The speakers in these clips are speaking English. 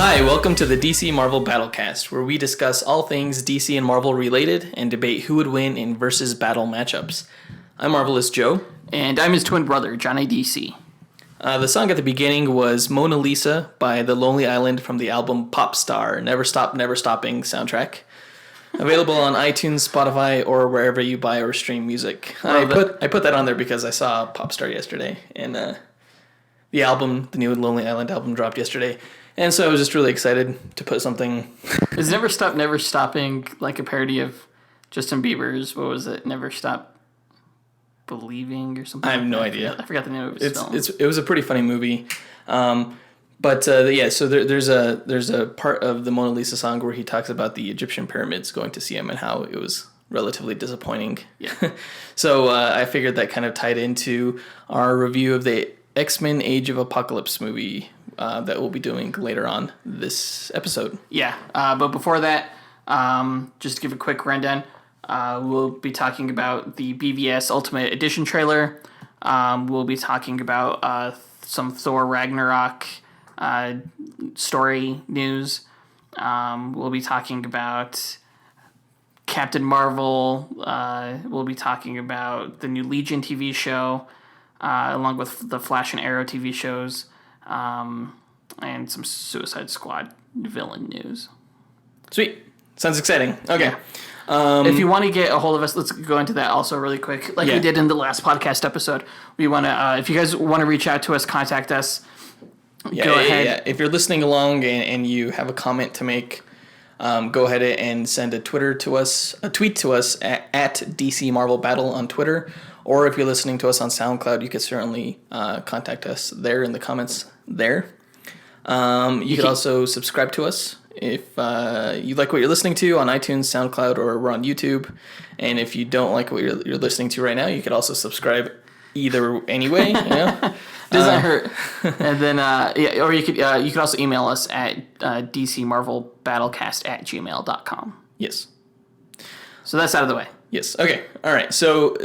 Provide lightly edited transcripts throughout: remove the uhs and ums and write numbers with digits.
Hi, welcome to the DC Marvel Battlecast, where we discuss all things DC and Marvel related and debate who would win in versus battle matchups. I'm Marvelous Joe. And I'm his twin brother, Johnny DC. The song at the beginning was Mona Lisa by The Lonely Island from the album Pop Star, Never Stop, Never Stopping soundtrack. Available on iTunes, Spotify, or wherever you buy or stream music. I put that on there because I saw Pop Star yesterday, and the new Lonely Island album dropped yesterday. And so I was just really excited to put something... Is Never Stop, Never Stopping like a parody of Justin Bieber's, what was it, Never Stop Believing or something? I have no idea. I forgot the name of his film. It was a pretty funny movie. So there's a part of the Mona Lisa song where he talks about the Egyptian pyramids going to see him and how it was relatively disappointing. Yeah. So I figured that kind of tied into our review of the X-Men Age of Apocalypse movie that we'll be doing later on this episode. Yeah, but before that, just to give a quick rundown, we'll be talking about the BVS Ultimate Edition trailer. We'll be talking about some Thor Ragnarok story news. We'll be talking about Captain Marvel. We'll be talking about the new Legion TV show, along with the Flash and Arrow TV shows, and some Suicide Squad villain news. Sweet. Sounds exciting. Okay. Yeah. If you want to get a hold of us, let's go into that also really quick. We did in the last podcast episode. We want to, if you guys want to reach out to us, contact us. Go ahead. Yeah. If you're listening along and you have a comment to make, go ahead and send a tweet to us at DC Marvel Battle on Twitter. Or if you're listening to us on SoundCloud, you could certainly contact us there in the comments there. You could also subscribe to us if you like what you're listening to on iTunes, SoundCloud, or we're on YouTube. And if you don't like what you're listening to right now, you could also subscribe either anyway. You know? Doesn't hurt. And then, or you could also email us at dcmarvelbattlecast@gmail.com. Yes. So that's out of the way. Yes. Okay. All right. So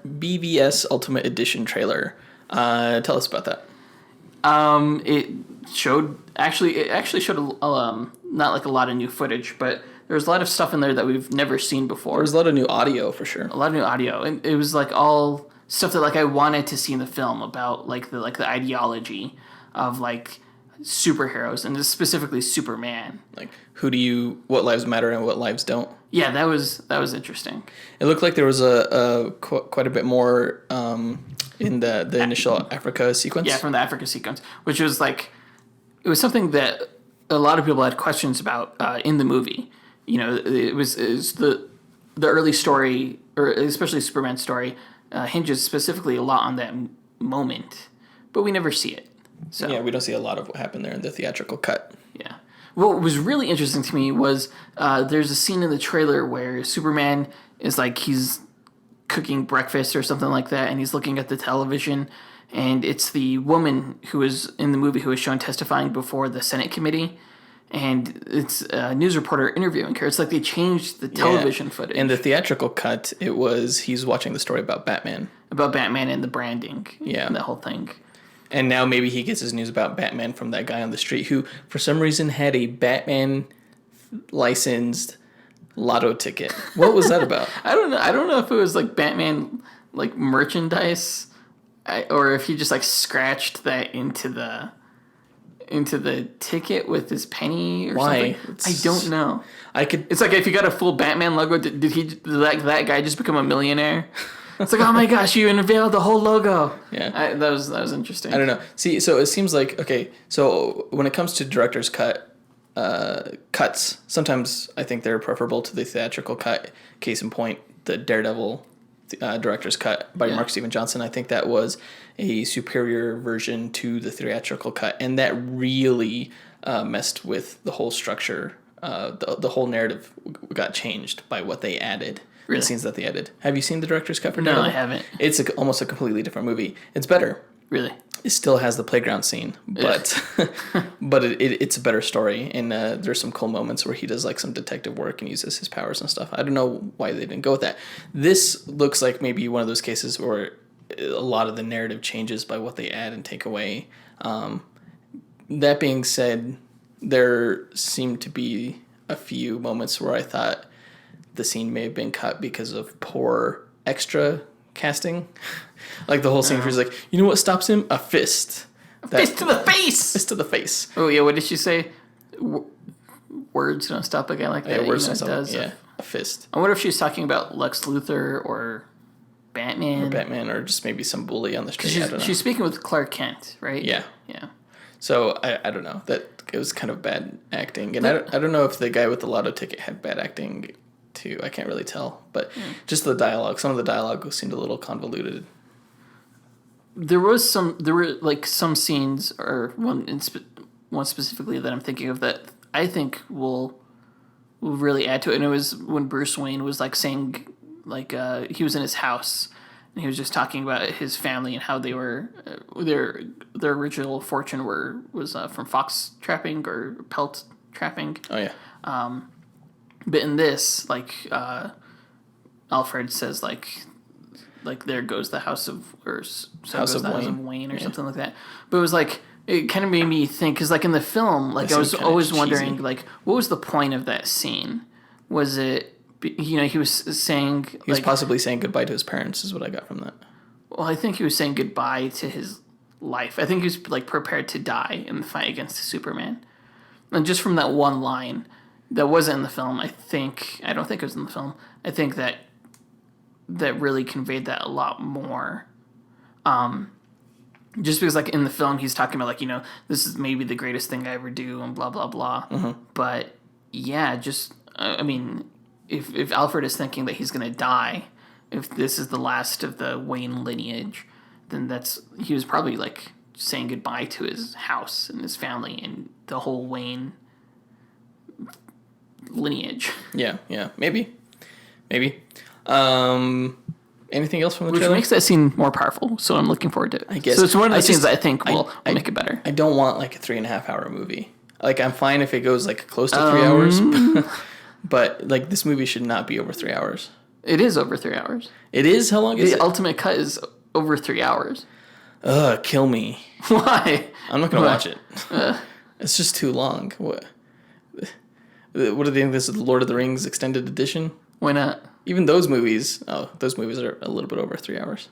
BVS Ultimate Edition trailer. Tell us about that. It actually showed not like a lot of new footage, but there was a lot of stuff in there that we've never seen before. There was a lot of new audio for sure. A lot of new audio, and it was like all stuff that like I wanted to see in the film about like the ideology of like superheroes and specifically Superman. Like what lives matter and what lives don't. Yeah, that was interesting. It looked like there was quite a bit more in the initial Africa sequence. Yeah, from the Africa sequence, which was like, it was something that a lot of people had questions about in the movie. You know, it was the early story, or especially Superman's story, hinges specifically a lot on that moment, but we never see it. So yeah, we don't see a lot of what happened there in the theatrical cut. Yeah. What was really interesting to me was there's a scene in the trailer where Superman is like, he's cooking breakfast or something like that, and he's looking at the television, and it's the woman who is in the movie who was shown testifying before the Senate committee, and it's a news reporter interviewing her. It's like they changed the television footage. In the theatrical cut, it was he's watching the story about Batman. About Batman and the branding. Yeah. And that whole thing. And now maybe he gets his news about Batman from that guy on the street who, for some reason, had a Batman licensed lotto ticket. What was that about? I don't know if it was like Batman like merchandise, or if he just like scratched that into the ticket with his penny or something. I don't know. It's like if you got a full Batman logo, did that guy just become a millionaire? It's like, oh my gosh, you unveiled the whole logo. Yeah. That was interesting. I don't know. See, so it seems like, okay, so when it comes to director's cuts, sometimes I think they're preferable to the theatrical cut. Case in point, the Daredevil director's cut by Mark Steven Johnson. I think that was a superior version to the theatrical cut, and that really messed with the whole structure. The whole narrative got changed by what they added. Really? The scenes that they added. Have you seen the director's cut for No, Daredevil? I haven't. It's almost a completely different movie. It's better. Really? It still has the playground scene, but it's a better story, and there's some cool moments where he does like some detective work and uses his powers and stuff. I don't know why they didn't go with that. This looks like maybe one of those cases where a lot of the narrative changes by what they add and take away. That being said, there seemed to be a few moments where I thought the scene may have been cut because of poor extra casting. Like the whole scene where he's like, you know what stops him? A fist. Fist to the face! Fist to the face. Oh, yeah, what did she say? Words don't stop a guy like that. Yeah, words don't stop. Yeah, a fist. I wonder if she's talking about Lex Luthor or Batman. Or just maybe some bully on the street. I don't know. She's speaking with Clark Kent, right? Yeah. Yeah. So I don't know. That it was kind of bad acting. And I don't know if the guy with the lotto ticket had bad acting too. I can't really tell. But just the dialogue. Some of the dialogue seemed a little convoluted. There were like some scenes, or one specifically that I'm thinking of that I think will really add to it. And it was when Bruce Wayne was like saying, like he was in his house and he was just talking about his family and how they were their original fortune was from fox trapping or pelt trapping. Oh yeah. But in this, like Alfred says, like there goes the house of House of Wayne or something like that. But it was like, it kind of made me think, because like in the film, like I was always wondering, like, what was the point of that scene? Was it, he was saying, he was possibly saying goodbye to his parents, is what I got from that. Well, I think he was saying goodbye to his life. I think he was like prepared to die in the fight against Superman. And just from that one line that wasn't in the film, I don't think it was in the film. I think that really conveyed that a lot more. Just because, like, in the film, he's talking about, like, this is maybe the greatest thing I ever do and blah, blah, blah. Mm-hmm. But, yeah, I mean, if Alfred is thinking that he's going to die, if this is the last of the Wayne lineage, then he was probably, like, saying goodbye to his house and his family and the whole Wayne lineage. Yeah, maybe. Anything else from the trailer? Which makes that scene more powerful, so I'm looking forward to it. I guess. So it's one of the scenes that I think will make it better. I don't want like a 3.5 hour movie. Like, I'm fine if it goes like close to 3 hours, but like this movie should not be over 3 hours. It is over 3 hours. It is? How long is it? The ultimate cut is over 3 hours. Kill me. Why? I'm not going to watch it. It's just too long. What do they think this is, the Lord of the Rings extended edition? Why not? Even those movies are a little bit over 3 hours.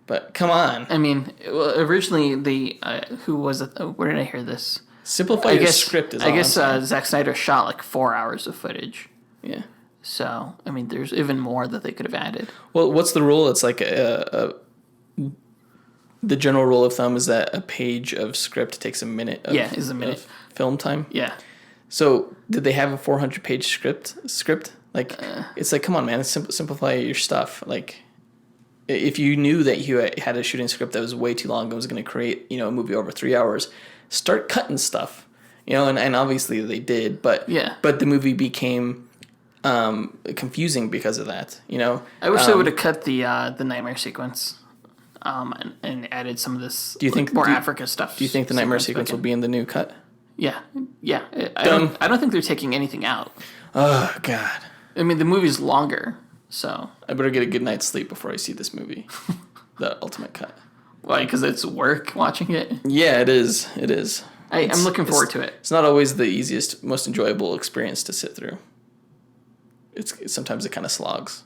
But come on. I mean, originally who was it? Where did I hear this? Simplify your script is all I guess Zack Snyder shot like 4 hours of footage. Yeah. So, I mean, there's even more that they could have added. Well, what's the rule? It's like the general rule of thumb is that a page of script takes a minute of, is a minute. Of film time. Yeah. So, did they have a 400-page script? Like, it's like, come on, man, simplify your stuff. Like, if you knew that you had a shooting script that was way too long and was going to create, a movie over 3 hours, start cutting stuff. And obviously they did, but the movie became confusing because of that. I wish they would have cut the nightmare sequence, and added some of this. Do you think more Africa stuff? Do you think the nightmare sequence will be in the new cut? Yeah. I don't think they're taking anything out. Oh God. I mean, the movie's longer, so I better get a good night's sleep before I see this movie, the ultimate cut. Why? Because it's work watching it. Yeah, it is. I'm looking forward to it. It's not always the easiest, most enjoyable experience to sit through. Sometimes it kind of slogs,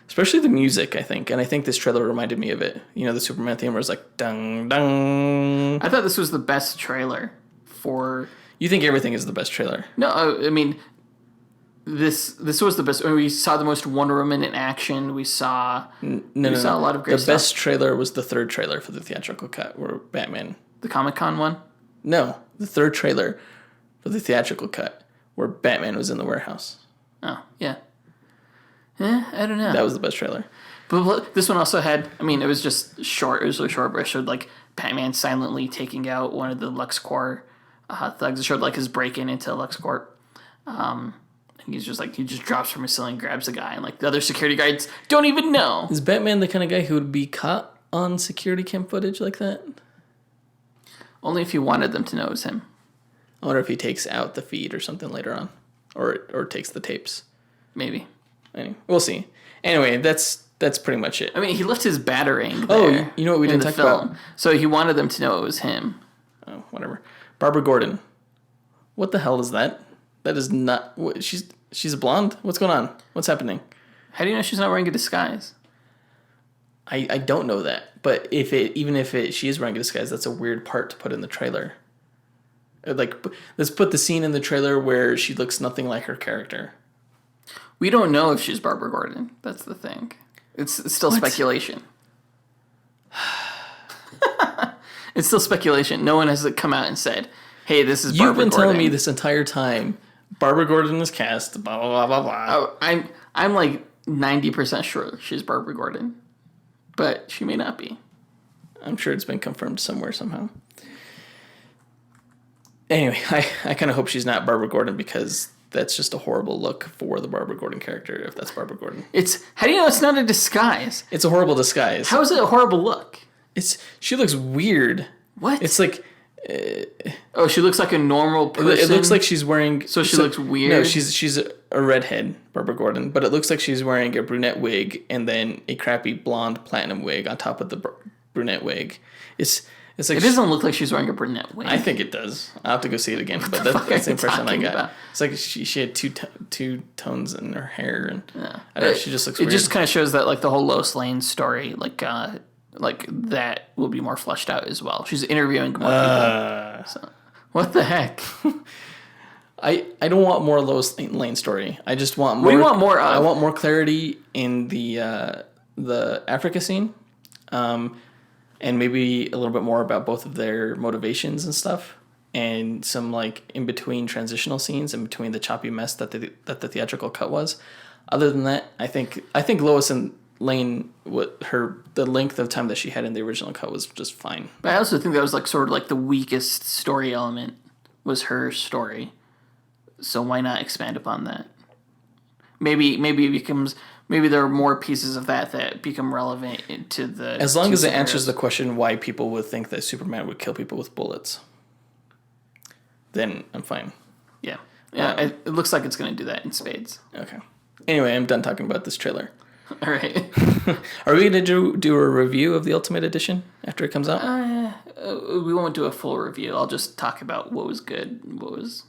especially the music. I think this trailer reminded me of it. The Superman theme where it's like dung dung. I thought this was the best trailer for. You think everything is the best trailer? No, I mean. This was the best. I mean, we saw the most Wonder Woman in action. We saw a lot of great stuff. The best trailer was the third trailer for the theatrical cut, where Batman. The Comic-Con one? No, the third trailer for the theatrical cut, where Batman was in the warehouse. Oh yeah. I don't know. That was the best trailer. But this one also had. I mean, it was just short. It was really short, but it showed like Batman silently taking out one of the LexCorp thugs. It showed like his break-in into LexCorp. He's just like, he just drops from his ceiling, grabs a guy, and like the other security guards don't even know. Is Batman the kind of guy who would be caught on security cam footage like that? Only if you wanted them to know it was him. I wonder if he takes out the feed or something later on, or takes the tapes. Maybe. Anyway, we'll see. Anyway, that's pretty much it. I mean, he left his battering. Oh, you know what we didn't talk about? So he wanted them to know it was him. Oh, whatever. Barbara Gordon. What the hell is that? That is not. She's a blonde. What's going on? What's happening? How do you know she's not wearing a disguise? I don't know that, but even if she is wearing a disguise, that's a weird part to put in the trailer. Like, let's put the scene in the trailer where she looks nothing like her character. We don't know if she's Barbara Gordon. That's the thing. It's still speculation. It's still speculation. No one has come out and said, "Hey, this is Barbara Gordon." You've been telling me this entire time. Barbara Gordon is cast. Blah blah blah blah blah. Oh, I'm like 90% sure she's Barbara Gordon, but she may not be. I'm sure it's been confirmed somewhere somehow. Anyway, I kind of hope she's not Barbara Gordon because that's just a horrible look for the Barbara Gordon character if that's Barbara Gordon. How do you know it's not a disguise? It's a horrible disguise. How is it a horrible look? She looks weird. What? It's like she looks like a normal person. It looks like she's wearing. So she looks weird. No, she's a redhead, Barbara Gordon, but it looks like she's wearing a brunette wig and then a crappy blonde platinum wig on top of the brunette wig. It's like it doesn't look like she's wearing a brunette wig. I think it does. I'll have to go see it again, but that's the impression I got. About? It's like she had two tones in her hair, and I don't know, she just looks weird. It just kind of shows that like the whole Lois Lane story, like that will be more fleshed out as well. She's interviewing more people. So, what the heck? I don't want more Lois Lane story. I just want more. What do you want more of? I want more clarity in the Africa scene, and maybe a little bit more about both of their motivations and stuff, and some like in between transitional scenes in between the choppy mess that the theatrical cut was. Other than that, I think Lois and Lane, the length of time that she had in the original cut was just fine. But I also think that was like sort of like the weakest story element was her story. So why not expand upon that? Maybe it becomes. Maybe there are more pieces of that become relevant to the. As long as it answers the question why people would think that Superman would kill people with bullets, then I'm fine. Yeah. It looks like it's going to do that in spades. Okay. Anyway, I'm done talking about this trailer. All right. Are we going to do a review of the Ultimate Edition after it comes out? We won't do a full review. I'll just talk about what was good and what was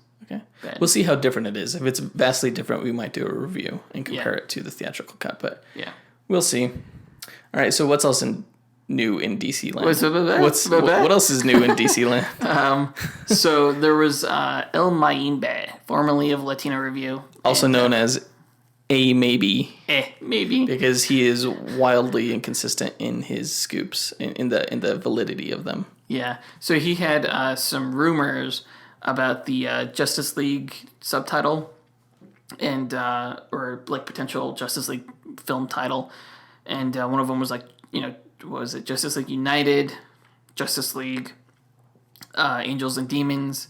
bad. We'll see how different it is. If it's vastly different, we might do a review and compare it to the theatrical cut. But we'll see. All right. So what's else new in DC land? What else is new in DC land? So there was El Maimbe, formerly of Latino Review, also known as A Maybe. Maybe because he is wildly inconsistent in his scoops in the validity of them. Yeah. So he had some rumors about the Justice League subtitle and or like potential Justice League film title, and one of them was like, what was it, Justice League United, Justice League Angels and Demons,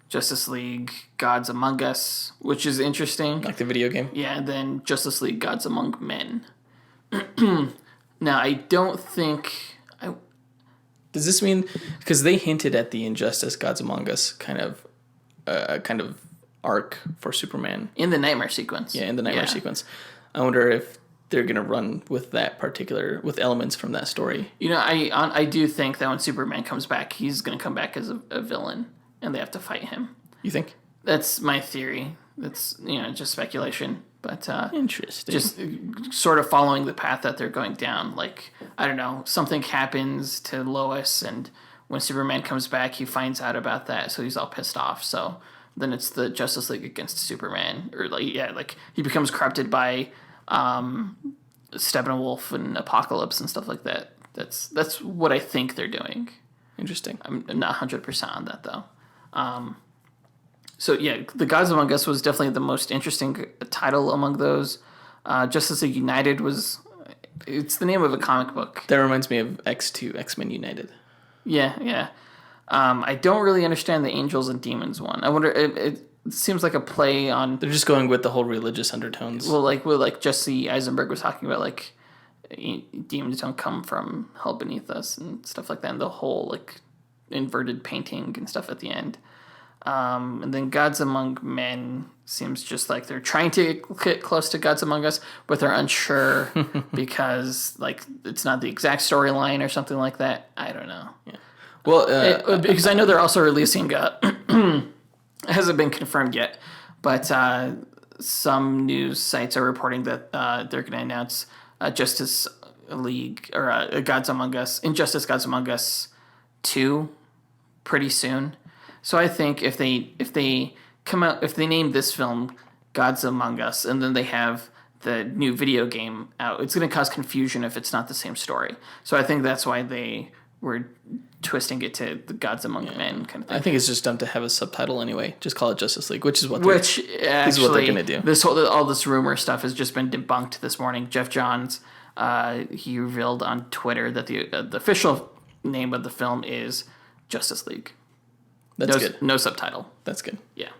Justice League Gods Among Us, which is interesting, like the video game. Yeah, and then Justice League Gods Among Men. Now I don't think Does this mean, because they hinted at the Injustice Gods Among Us kind of arc for Superman in the Nightmare sequence? Yeah, in the Nightmare sequence. I wonder if they're gonna run with with elements from that story. I do think that when Superman comes back, he's gonna come back as a villain, and they have to fight him. You think? That's my theory. That's just speculation. But interesting. Just sort of following the path that they're going down. Like, I don't know, something happens to Lois, and when Superman comes back, he finds out about that, so he's all pissed off. So then it's the Justice League against Superman, or like he becomes corrupted by Steppenwolf and Apocalypse and stuff like that. That's what I think they're doing. Interesting. I'm not 100% on that though. So yeah, The Gods Among Us was definitely the most interesting title among those. Justice League United it's the name of a comic book. That reminds me of X2, X-Men United. Yeah. I don't really understand the Angels and Demons one. I wonder, it seems like a play on... They're just going with the whole religious undertones. Well, like Jesse Eisenberg was talking about, like, demons don't come from hell beneath us and stuff like that, and the whole, like, inverted painting and stuff at the end. And then Gods Among Men seems just like they're trying to get close to Gods Among Us, but they're unsure because like it's not the exact storyline or something like that. I don't know. Yeah. Well, because I know they're also releasing It hasn't been confirmed yet, but some news sites are reporting that they're going to announce Justice League or Injustice Gods Among Us 2 pretty soon. So I think if they name this film Gods Among Us and then they have the new video game out, it's going to cause confusion if it's not the same story. So I think that's why they were twisting it to the Gods Among Men kind of thing. I think it's just dumb to have a subtitle anyway. Just call it Justice League, which is what they're going to do. All this rumor stuff has just been debunked this morning. Jeff Johns, he revealed on Twitter that the official name of the film is Justice League. That's good. No subtitle. That's good. Yeah.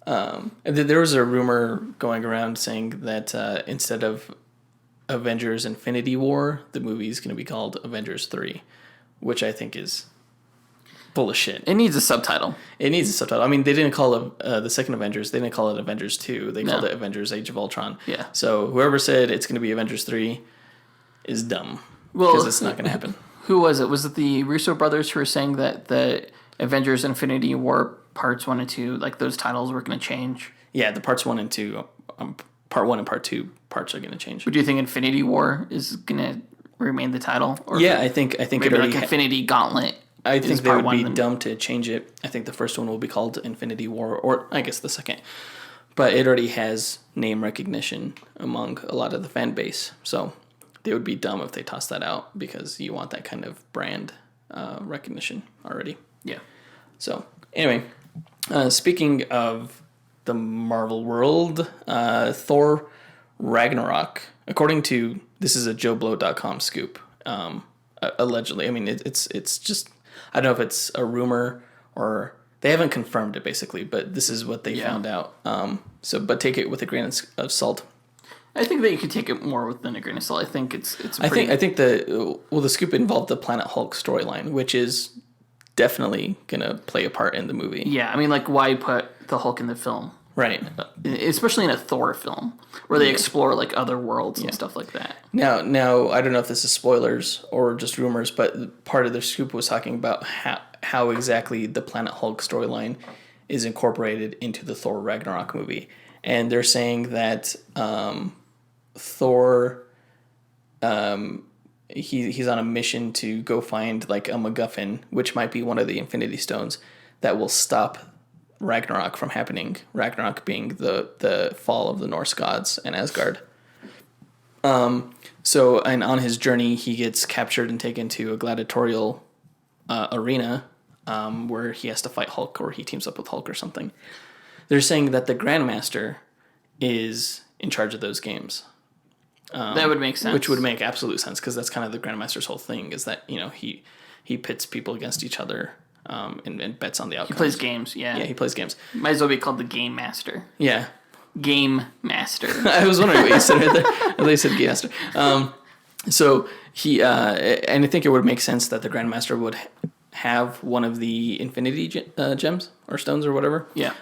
And there was a rumor going around saying that instead of Avengers Infinity War, the movie is going to be called Avengers 3, which I think is full of shit. It needs a subtitle. It needs a subtitle. I mean, they didn't call it the second Avengers. They didn't call it Avengers 2. They called it Avengers Age of Ultron. Yeah. So whoever said it's going to be Avengers 3 is dumb. Well, because it's not going to happen. Who was it? Was it the Russo brothers who were saying that the Avengers Infinity War parts 1 and 2, like those titles were going to change? Yeah, the parts 1 and 2, part 1 and part 2 parts are going to change. But do you think Infinity War is going to remain the title? Or yeah, I think maybe it already like Infinity Gauntlet. I think they would be dumb to change it. I think the first one will be called Infinity War, or I guess the second. But it already has name recognition among a lot of the fan base. So they would be dumb if they toss that out because you want that kind of brand recognition already. Yeah. So anyway, speaking of the Marvel world, Thor Ragnarok, according to, this is a JoeBlow.com scoop, allegedly. I mean, it's just, I don't know if it's a rumor or they haven't confirmed it basically, but this is what they found out. But take it with a grain of salt. I think that you could take it more with a grain of salt. I think it's. I think the scoop involved the Planet Hulk storyline, which is definitely gonna play a part in the movie. Yeah, I mean, like, why put the Hulk in the film? Right. Especially in a Thor film where they explore like other worlds and stuff like that. Now, I don't know if this is spoilers or just rumors, but part of the scoop was talking about how exactly the Planet Hulk storyline is incorporated into the Thor Ragnarok movie. And they're saying that Thor, he's on a mission to go find like a MacGuffin, which might be one of the Infinity Stones that will stop Ragnarok from happening. Ragnarok being the fall of the Norse gods and Asgard. And on his journey, he gets captured and taken to a gladiatorial arena where he has to fight Hulk, or he teams up with Hulk or something. They're saying that the Grandmaster is in charge of those games. That would make sense. Which would make absolute sense, because that's kind of the Grandmaster's whole thing, is that, he pits people against each other and bets on the outcomes. He plays games, yeah. Yeah, he plays games. Might as well be called the Game Master. Yeah. Game Master. I was wondering what you said right there. I thought you said Game Master. So he, and I think it would make sense that the Grandmaster would have one of the Infinity gems or stones or whatever. Yeah.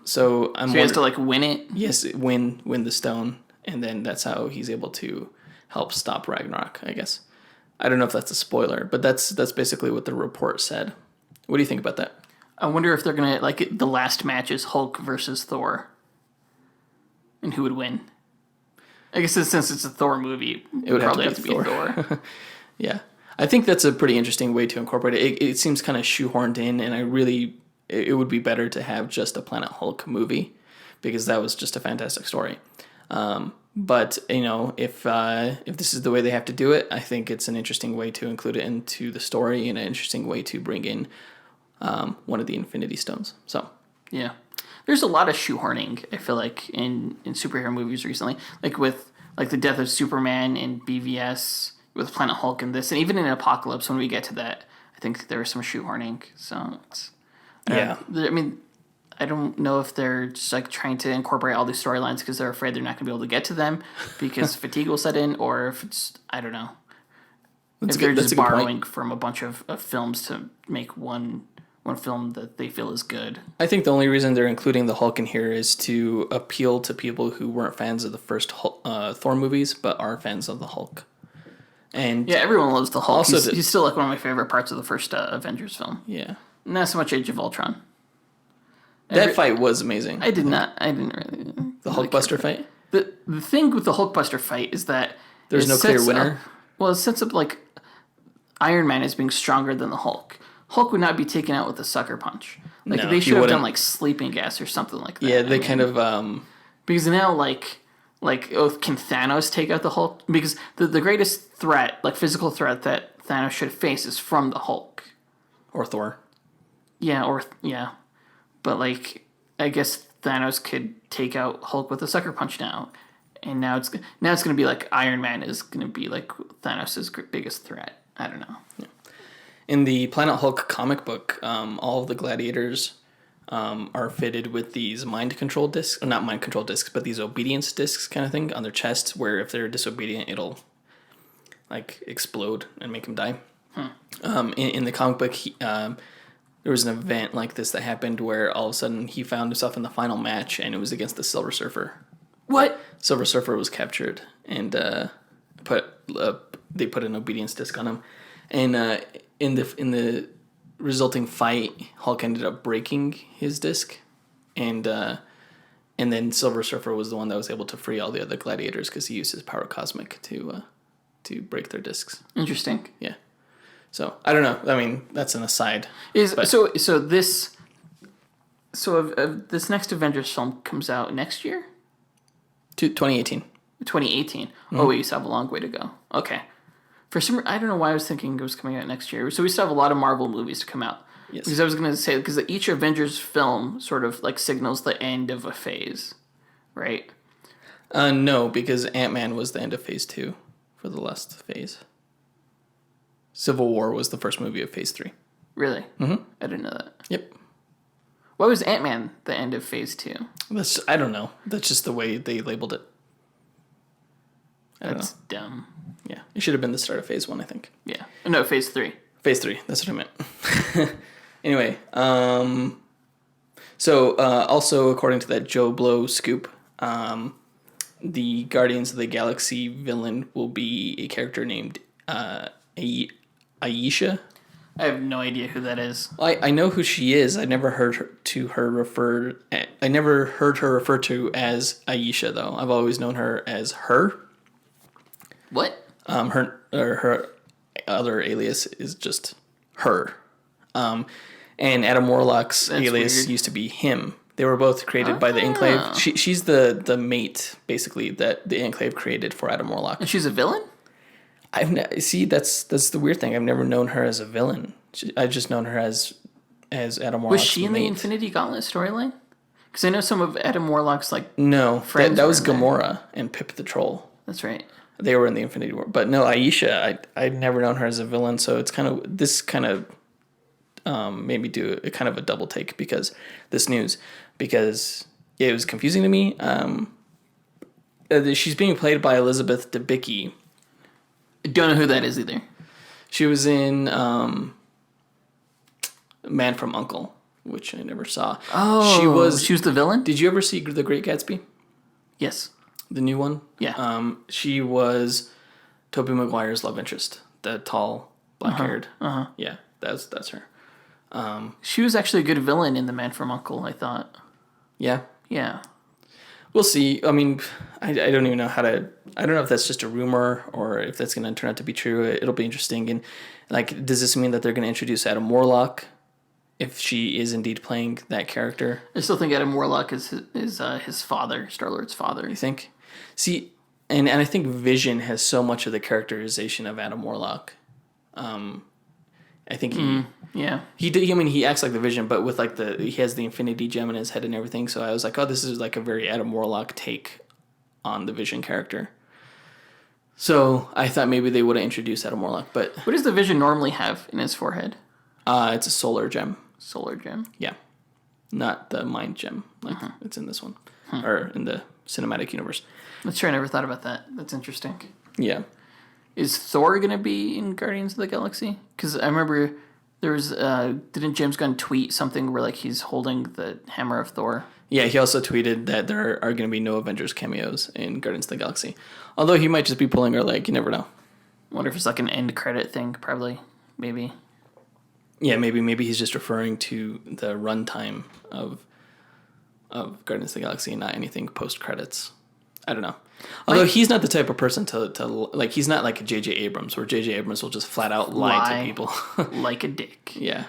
So he has to like win it. Yes, win the stone, and then that's how he's able to help stop Ragnarok, I guess. I don't know if that's a spoiler, but that's basically what the report said. What do you think about that? I wonder if they're gonna the last match is Hulk versus Thor, and who would win? I guess since it's a Thor movie, it would probably have to be Thor. Yeah, I think that's a pretty interesting way to incorporate it. It seems kind of shoehorned in, and it would be better to have just a Planet Hulk movie, because that was just a fantastic story. But if this is the way they have to do it, I think it's an interesting way to include it into the story, and an interesting way to bring in one of the Infinity Stones. So yeah, there's a lot of shoehorning, I feel like, in superhero movies recently, like with the death of Superman in BVS, with Planet Hulk in this, and even in Apocalypse. When we get to that, I think there was some shoehorning. So I mean, I don't know if they're just trying to incorporate all these storylines because they're afraid they're not going to be able to get to them because fatigue will set in, or if it's, I don't know. If they're just borrowing from a bunch of films to make one film that they feel is good. I think the only reason they're including the Hulk in here is to appeal to people who weren't fans of the first Thor movies, but are fans of the Hulk. And yeah, everyone loves the Hulk. He's still one of my favorite parts of the first Avengers film. Yeah. Not so much Age of Ultron. That fight was amazing. I didn't really. The Hulkbuster fight? The thing with the Hulkbuster fight is that there's no clear winner. It sets up like Iron Man as being stronger than the Hulk. Hulk would not be taken out with a sucker punch. Like they should have done like sleeping gas or something like that. Yeah, they kind of because now can Thanos take out the Hulk? Because the greatest threat, like physical threat that Thanos should face is from the Hulk or Thor. Yeah, but like I guess Thanos could take out Hulk with a sucker punch now, and now it's going to be like Iron Man is going to be like Thanos' biggest threat. I don't know. Yeah. In the Planet Hulk comic book, all of the gladiators are fitted with these mind control discs, or not mind control discs, but these obedience discs kind of thing on their chests, where if they're disobedient, it'll like explode and make them die. In the comic book, there was an event like this that happened where all of a sudden he found himself in the final match, and it was against the Silver Surfer. What? Silver Surfer was captured, and they put an obedience disc on him, and in the resulting fight, Hulk ended up breaking his disc, and then Silver Surfer was the one that was able to free all the other gladiators because he used his power cosmic to break their discs. Interesting. Yeah. So I don't know. I mean, that's an aside. This next Avengers film comes out next year? 2018. 2018. Mm-hmm. Oh, we still have a long way to go. Okay. For some, I don't know why I was thinking it was coming out next year. So we still have a lot of Marvel movies to come out. Yes. Because I was going to say, because each Avengers film sort of like signals the end of a phase, right? No, because Ant-Man was the end of Phase 2 for the last phase. Civil War was the first movie of Phase 3. Really? Mm-hmm. I didn't know that. Yep. Why was Ant-Man the end of Phase 2? I don't know. That's just the way they labeled it. That's dumb. Yeah. It should have been the start of Phase 1, I think. Yeah. No, Phase 3. Phase 3. That's what I meant. Anyway. Also, according to that Joe Blow scoop, the Guardians of the Galaxy villain will be a character named Ayesha. I have no idea who that is. I know who she is. I never heard her referred to as Ayesha though. I've always known her as her. What? Her other alias is just her. And Adam Warlock's alias used to be him. They were both created by the Enclave. She's the mate basically that the Enclave created for Adam Warlock. And she's a villain? That's the weird thing. I've never known her as a villain. I've just known her as Adam Warlock's Was she in the Infinity Gauntlet storyline? Because I know some of Adam Warlock's friends. That was Gamora and Pip the Troll. That's right. They were in the Infinity War, but no, Ayesha. I'd never known her as a villain, so it's kind of made me do a kind of a double take because it was confusing to me. She's being played by Elizabeth Debicki. Don't know who that is either. She was in Man from U.N.C.L.E., which I never saw. Oh, she was the villain? Did you ever see The Great Gatsby? Yes. The new one? Yeah. She was Tobey Maguire's love interest. The tall, black-haired. Uh-huh. Yeah, that's her. She was actually a good villain in The Man from U.N.C.L.E., I thought. Yeah? Yeah. We'll see. I mean, I don't even know how to... I don't know if that's just a rumor or if that's going to turn out to be true. It'll be interesting. And, does this mean that they're going to introduce Adam Warlock if she is indeed playing that character? I still think Adam Warlock is his father, Star-Lord's father. You think? See, and I think Vision has so much of the characterization of Adam Warlock. I think he acts like the Vision, but with he has the Infinity Gem in his head and everything. So I was like, oh, this is like a very Adam Warlock take on the Vision character. So I thought maybe they would have introduced Adam Warlock, but what does the Vision normally have in his forehead? It's a solar gem. Solar gem. Yeah, not the mind gem it's in this one or in the cinematic universe. That's true. I never thought about that. That's interesting. Yeah. Is Thor going to be in Guardians of the Galaxy? Because I remember there was... didn't James Gunn tweet something where he's holding the hammer of Thor? Yeah, he also tweeted that there are going to be no Avengers cameos in Guardians of the Galaxy. Although he might just be pulling her leg. You never know. I wonder if it's an end credit thing. Probably. Maybe. Yeah, maybe he's just referring to the runtime of of Guardians of the Galaxy and not anything post credits. I don't know. Although he's not the type of person to like, he's not like J.J. Abrams, where J.J. Abrams will just flat out lie to people. Like a dick. Yeah.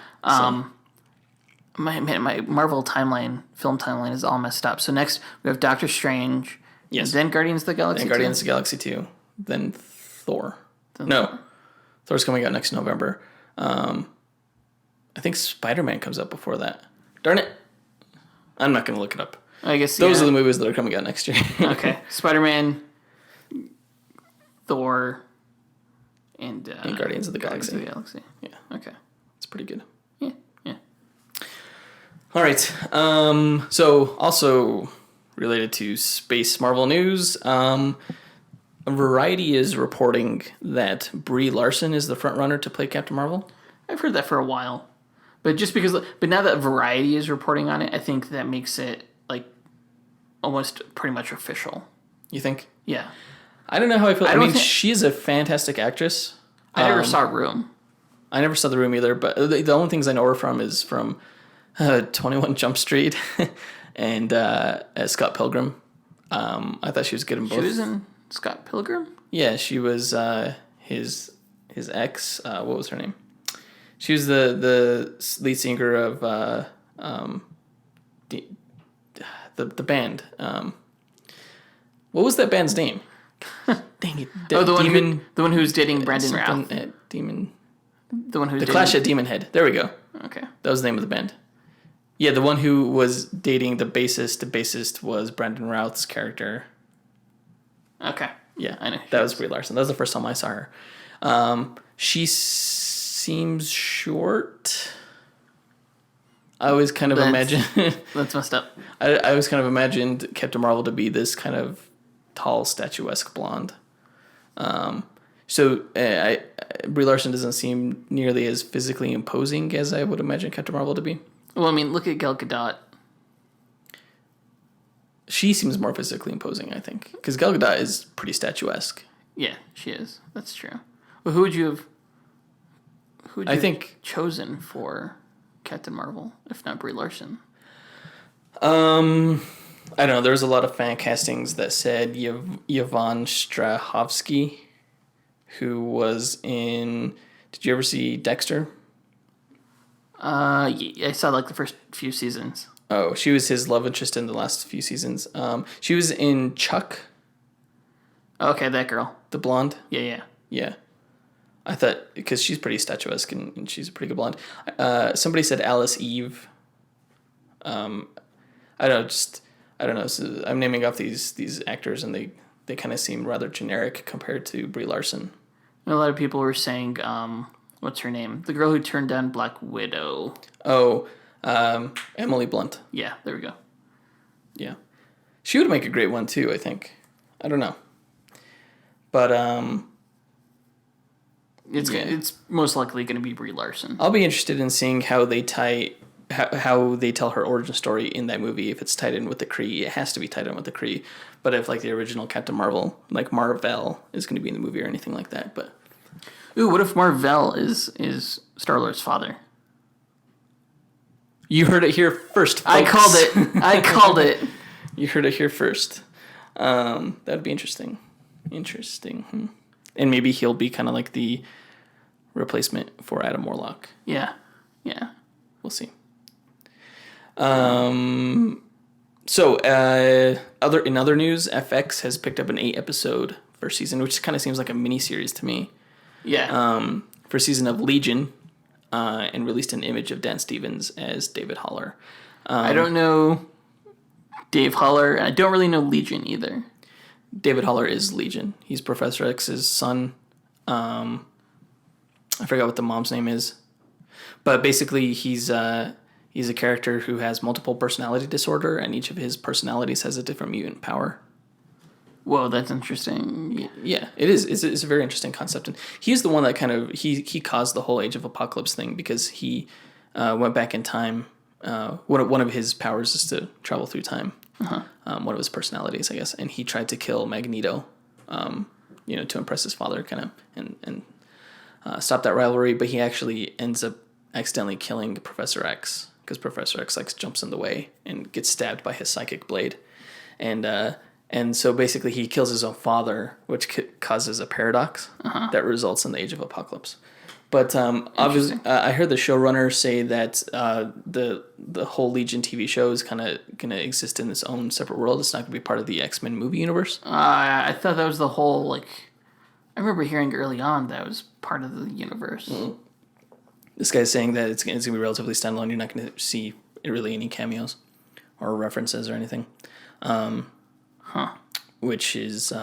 My Marvel film timeline is all messed up. So next we have Doctor Strange. Yes. And then Guardians of the Galaxy. And Guardians of the Galaxy 2. Then Thor. Thor's coming out next November. I think Spider-Man comes out before that. Darn it. I'm not going to look it up. I guess those are the movies that are coming out next year. Okay. Spider-Man, Thor, and Guardians of the Galaxy. Yeah. Okay. It's pretty good. Yeah. All right. So also related to space Marvel news, Variety is reporting that Brie Larson is the front runner to play Captain Marvel. I've heard that for a while, but now that Variety is reporting on it, I think that makes it like almost pretty much official. You think? Yeah. I don't know how I feel. I mean, she's a fantastic actress. I never saw Room. I never saw The Room either, but the only things I know her from is from 21 Jump Street and Scott Pilgrim. I thought she was good in both. She was in Scott Pilgrim? Yeah, she was his ex. What was her name? She was the lead singer of the band. What was that band's name? Dang it! The one who's dating Brandon Routh. Demon. The one who's Clash at Demon Head. There we go. Okay. That was the name of the band. Yeah, the one who was dating the bassist. The bassist was Brandon Routh's character. Okay. Yeah, I know. That was Brie Larson. That was the first time I saw her. She seems short. I always kind of imagined... That's messed up. I always kind of imagined Captain Marvel to be this kind of tall, statuesque blonde. Brie Larson doesn't seem nearly as physically imposing as I would imagine Captain Marvel to be. Well, I mean, look at Gal Gadot. She seems more physically imposing, I think. Because Gal Gadot is pretty statuesque. Yeah, she is. That's true. Well, who would you have chosen for Captain Marvel, if not Brie Larson? I don't know. There was a lot of fan castings that said Yvonne Strahovski, who was in... Did you ever see Dexter? I saw like the first few seasons. Oh, she was his love interest in the last few seasons. She was in Chuck. Okay, that girl. The blonde? Yeah. Yeah. I thought, because she's pretty statuesque and she's a pretty good blonde. Somebody said Alice Eve. I don't know. So I'm naming off these actors and they kind of seem rather generic compared to Brie Larson. A lot of people were saying, what's her name? The girl who turned down Black Widow. Oh, Emily Blunt. Yeah, there we go. Yeah. She would make a great one too, I think. I don't know. But it's most likely going to be Brie Larson. I'll be interested in seeing how they tell her origin story in that movie. If it's tied in with the Kree, it has to be tied in with the Kree. But if like the original Captain Marvel, like Marvel, is going to be in the movie or anything like that, but ooh, what if Marvel is Star-Lord's father? You heard it here first, folks. I called it. You heard it here first. That'd be interesting. And maybe he'll be kind of like the replacement for Adam Warlock. Yeah. We'll see. So, in other news, FX has picked up an 8-episode first season, which kind of seems like a mini-series to me. Yeah. First season of Legion, and released an image of Dan Stevens as David Haller. I don't know Dave Haller, and I don't really know Legion either. David Haller is Legion. He's Professor X's son. I forgot what the mom's name is. But basically, he's a character who has multiple personality disorder, and each of his personalities has a different mutant power. Whoa, that's interesting. Yeah, it is. It's a very interesting concept, and he's the one that kind of he caused the whole Age of Apocalypse thing because he went back in time. One of his powers is to travel through time. Uh-huh. One of his personalities, I guess, and he tried to kill Magneto, to impress his father, kind of, and stop that rivalry. But he actually ends up accidentally killing Professor X because Professor X like jumps in the way and gets stabbed by his psychic blade, and so basically he kills his own father, which causes a paradox that results in the Age of Apocalypse. But obviously, I heard the showrunner say that the whole Legion TV show is kind of going to exist in its own separate world. It's not going to be part of the X-Men movie universe. I thought that was the whole, like... I remember hearing early on that was part of the universe. Mm-hmm. This guy's saying that it's going to be relatively standalone. You're not going to see really any cameos or references or anything. Which is...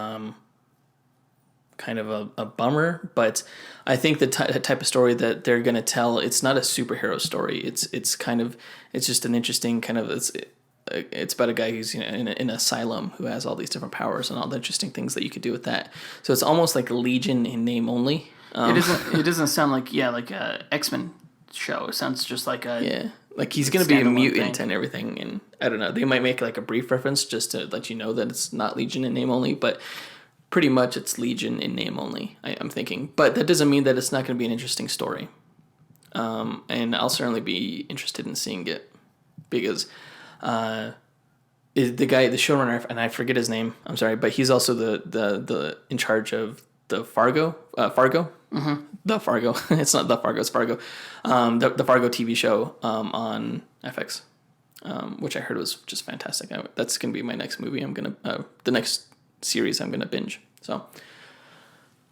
kind of a bummer, but I think the type of story that they're going to tell, it's not a superhero story. It's just an interesting kind of, it's about a guy who's in an asylum who has all these different powers and all the interesting things that you could do with that. So it's almost like Legion in name only. It doesn't sound like a X-Men show. It sounds just like like he's going to be a mutant thing. and everything. And I don't know, they might make like a brief reference just to let you know that it's not Legion in name only, but pretty much it's Legion in name only, I'm thinking. But that doesn't mean that it's not going to be an interesting story. And I'll certainly be interested in seeing it. Because the showrunner, and I forget his name, I'm sorry, but he's also the in charge of the Fargo? Mm-hmm. The Fargo. It's not The Fargo, it's Fargo. The Fargo TV show on FX, which I heard was just fantastic. That's going to be my next movie. The next series I'm going to binge. So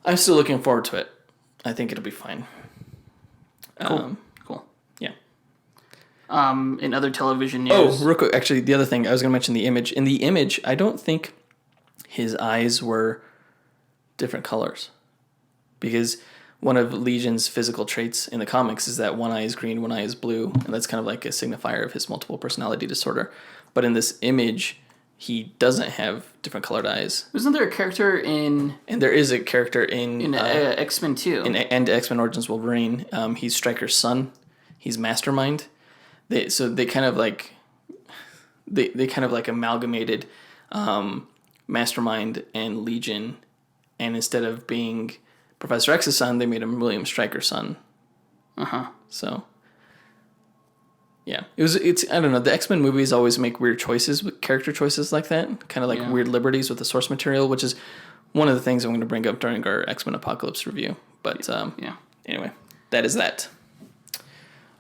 I'm still looking forward to it. I think it'll be fine. Cool. Yeah. In other television news. Oh, real quick. Actually, the other thing I was going to mention, the image. In the image, I don't think his eyes were different colors, because one of Legion's physical traits in the comics is that one eye is green, one eye is blue, and that's kind of like a signifier of his multiple personality disorder. But in this image, he doesn't have different colored eyes. Wasn't there a character in... And there is a character in X-Men 2. And X-Men Origins Wolverine. He's Stryker's son. He's Mastermind. They kind of like... They kind of like amalgamated Mastermind and Legion. And instead of being Professor X's son, they made him William Stryker's son. So... Yeah, it's I don't know. The X-Men movies always make weird choices with character choices like that, kind of like weird liberties with the source material, which is one of the things I'm going to bring up during our X-Men Apocalypse review. But anyway, that is that.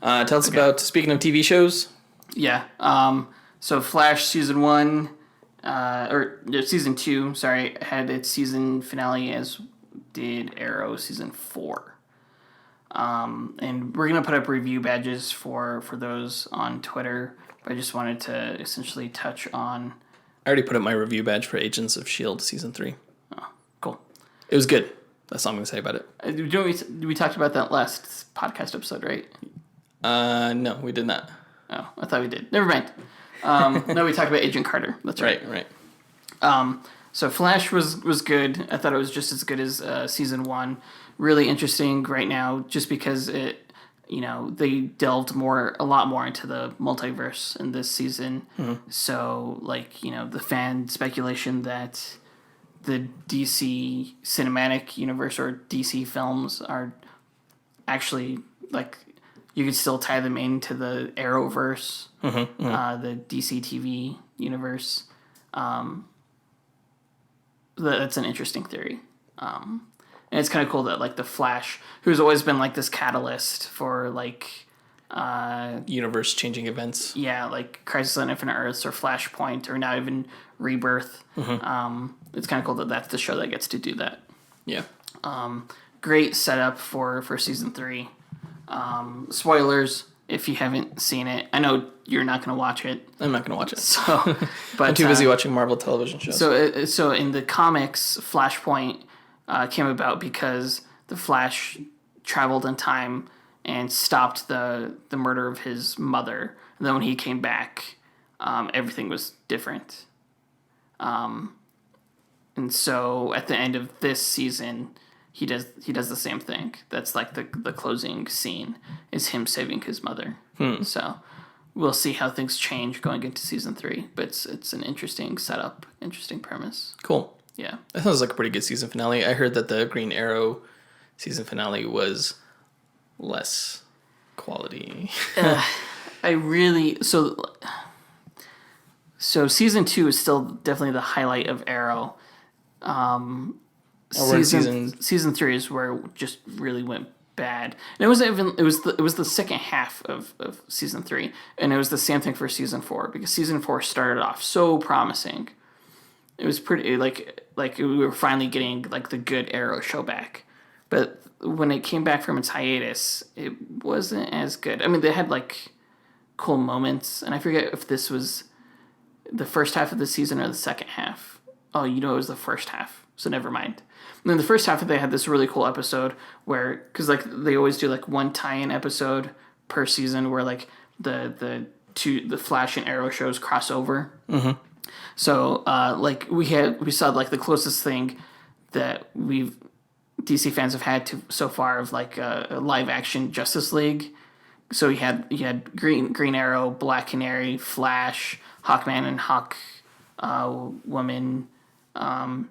Tell us about, speaking of TV shows. Yeah. So Flash season 1, or season 2, sorry, had its season finale, as did Arrow season 4. And we're going to put up review badges for those on Twitter. But I just wanted to essentially touch on... I already put up my review badge for Agents of S.H.I.E.L.D. Season 3. Oh, cool. It was good. That's all I'm going to say about it. We talked about that last podcast episode, right? No, we did not. Oh, I thought we did. Never mind. No, we talked about Agent Carter. That's right. Right. So Flash was good. I thought it was just as good as season 1. Really interesting right now, just because they delved a lot more into the multiverse in this season. Mm-hmm. So the fan speculation that the DC cinematic universe or DC films are actually you could still tie them into the Arrowverse, the DC TV universe. That's an interesting theory. And it's kind of cool that the Flash, who's always been this catalyst for universe changing events. Yeah, like Crisis on Infinite Earths or Flashpoint or now even Rebirth. Mm-hmm. It's kind of cool that that's the show that gets to do that. Yeah. Great setup for season 3. Spoilers if you haven't seen it. I know you're not going to watch it. I'm not going to watch it. So, but I'm too busy watching Marvel television shows. So in the comics, Flashpoint came about because the Flash traveled in time and stopped the murder of his mother. And then when he came back, everything was different. And so at the end of this season, he does the same thing. That's the closing scene is him saving his mother. So we'll see how things change going into season 3. But it's an interesting setup, interesting premise. Cool. Yeah. That sounds like a pretty good season finale. I heard that the Green Arrow season finale was less quality. I really so season 2 is still definitely the highlight of Arrow. Season 3 is where it just really went bad. And it was the second half of season 3, and it was the same thing for season 4, because season 4 started off so promising. It was pretty like we were finally getting like the good Arrow show back. But when it came back from its hiatus, it wasn't as good. I mean, they had like cool moments, and I forget if this was the first half of the season or the second half. Oh, it was the first half, so never mind. And then the first half, they had this really cool episode where, because like they always do like one tie-in episode per season where like the Flash and Arrow shows cross over. Mm-hmm. So like we saw like the closest thing that DC fans have had to so far of like a live action Justice League. So you had Green Arrow, Black Canary, Flash, Hawkman, and Hawk Woman. I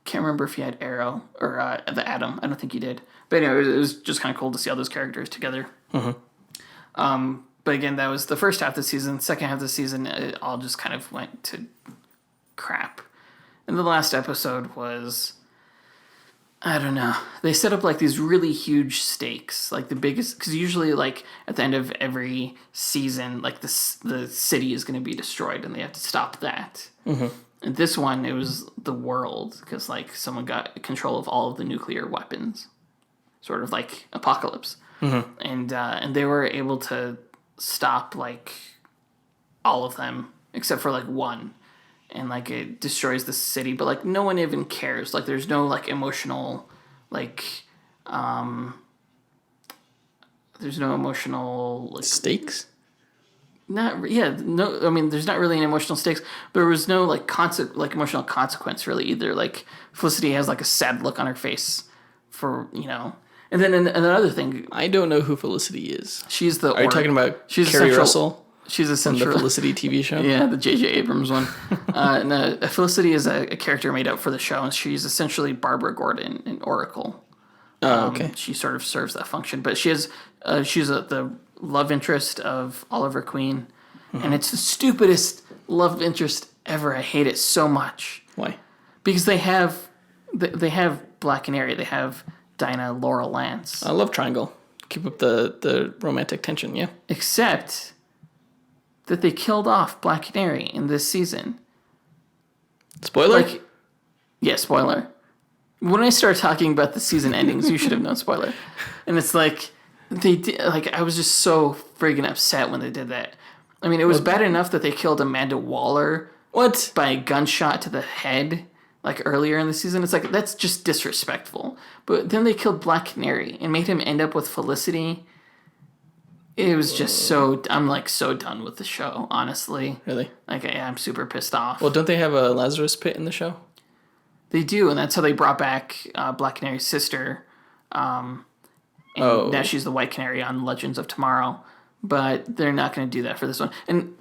can't remember if you had Arrow or the Atom. I don't think you did. But anyway, it was just kind of cool to see all those characters together. Mm-hmm. But again, that was the first half of the season. Second half of the season, it all just kind of went to crap. And the last episode was, I don't know. They set up like these really huge stakes, like the biggest, because usually like at the end of every season, like the city is going to be destroyed and they have to stop that. Mm-hmm. And this one, it was the world, because like someone got control of all of the nuclear weapons, sort of like Apocalypse. Mm-hmm. And they were able to stop like all of them except for like one, and like it destroys the city, but like no one even cares. Like there's no like emotional like there's no emotional like stakes. No. I mean, there's not really an emotional stakes, but there was no like emotional consequence really either. Like Felicity has like a sad look on her face for and then another thing. I don't know who Felicity is. She's the. Are you talking about Carrie Russell? She's a from the Felicity TV show. Yeah, the J.J. Abrams one. No, Felicity is a character made up for the show, and she's essentially Barbara Gordon in Oracle. Oh, okay. She sort of serves that function, but she's the love interest of Oliver Queen, and it's the stupidest love interest ever. I hate it so much. Why? Because they have Black Canary, they have Dinah Laurel Lance. I love triangle. Keep up the romantic tension, yeah. Except that they killed off Black Canary in this season. Spoiler? Yeah, spoiler. When I start talking about the season endings, you should have known spoiler. And it's like they did. Like I was just so friggin' upset when they did that. I mean, it was bad enough that they killed Amanda Waller. What? By a gunshot to the head, like earlier in the season. It's like that's just disrespectful. But then they killed Black Canary and made him end up with Felicity. It was just I'm like so done with the show, honestly. Really? Like I'm super pissed off. Well, don't they have a Lazarus Pit in the show? They do, and that's how they brought back Black Canary's sister. Now she's the White Canary on Legends of Tomorrow. But they're not going to do that for this one. And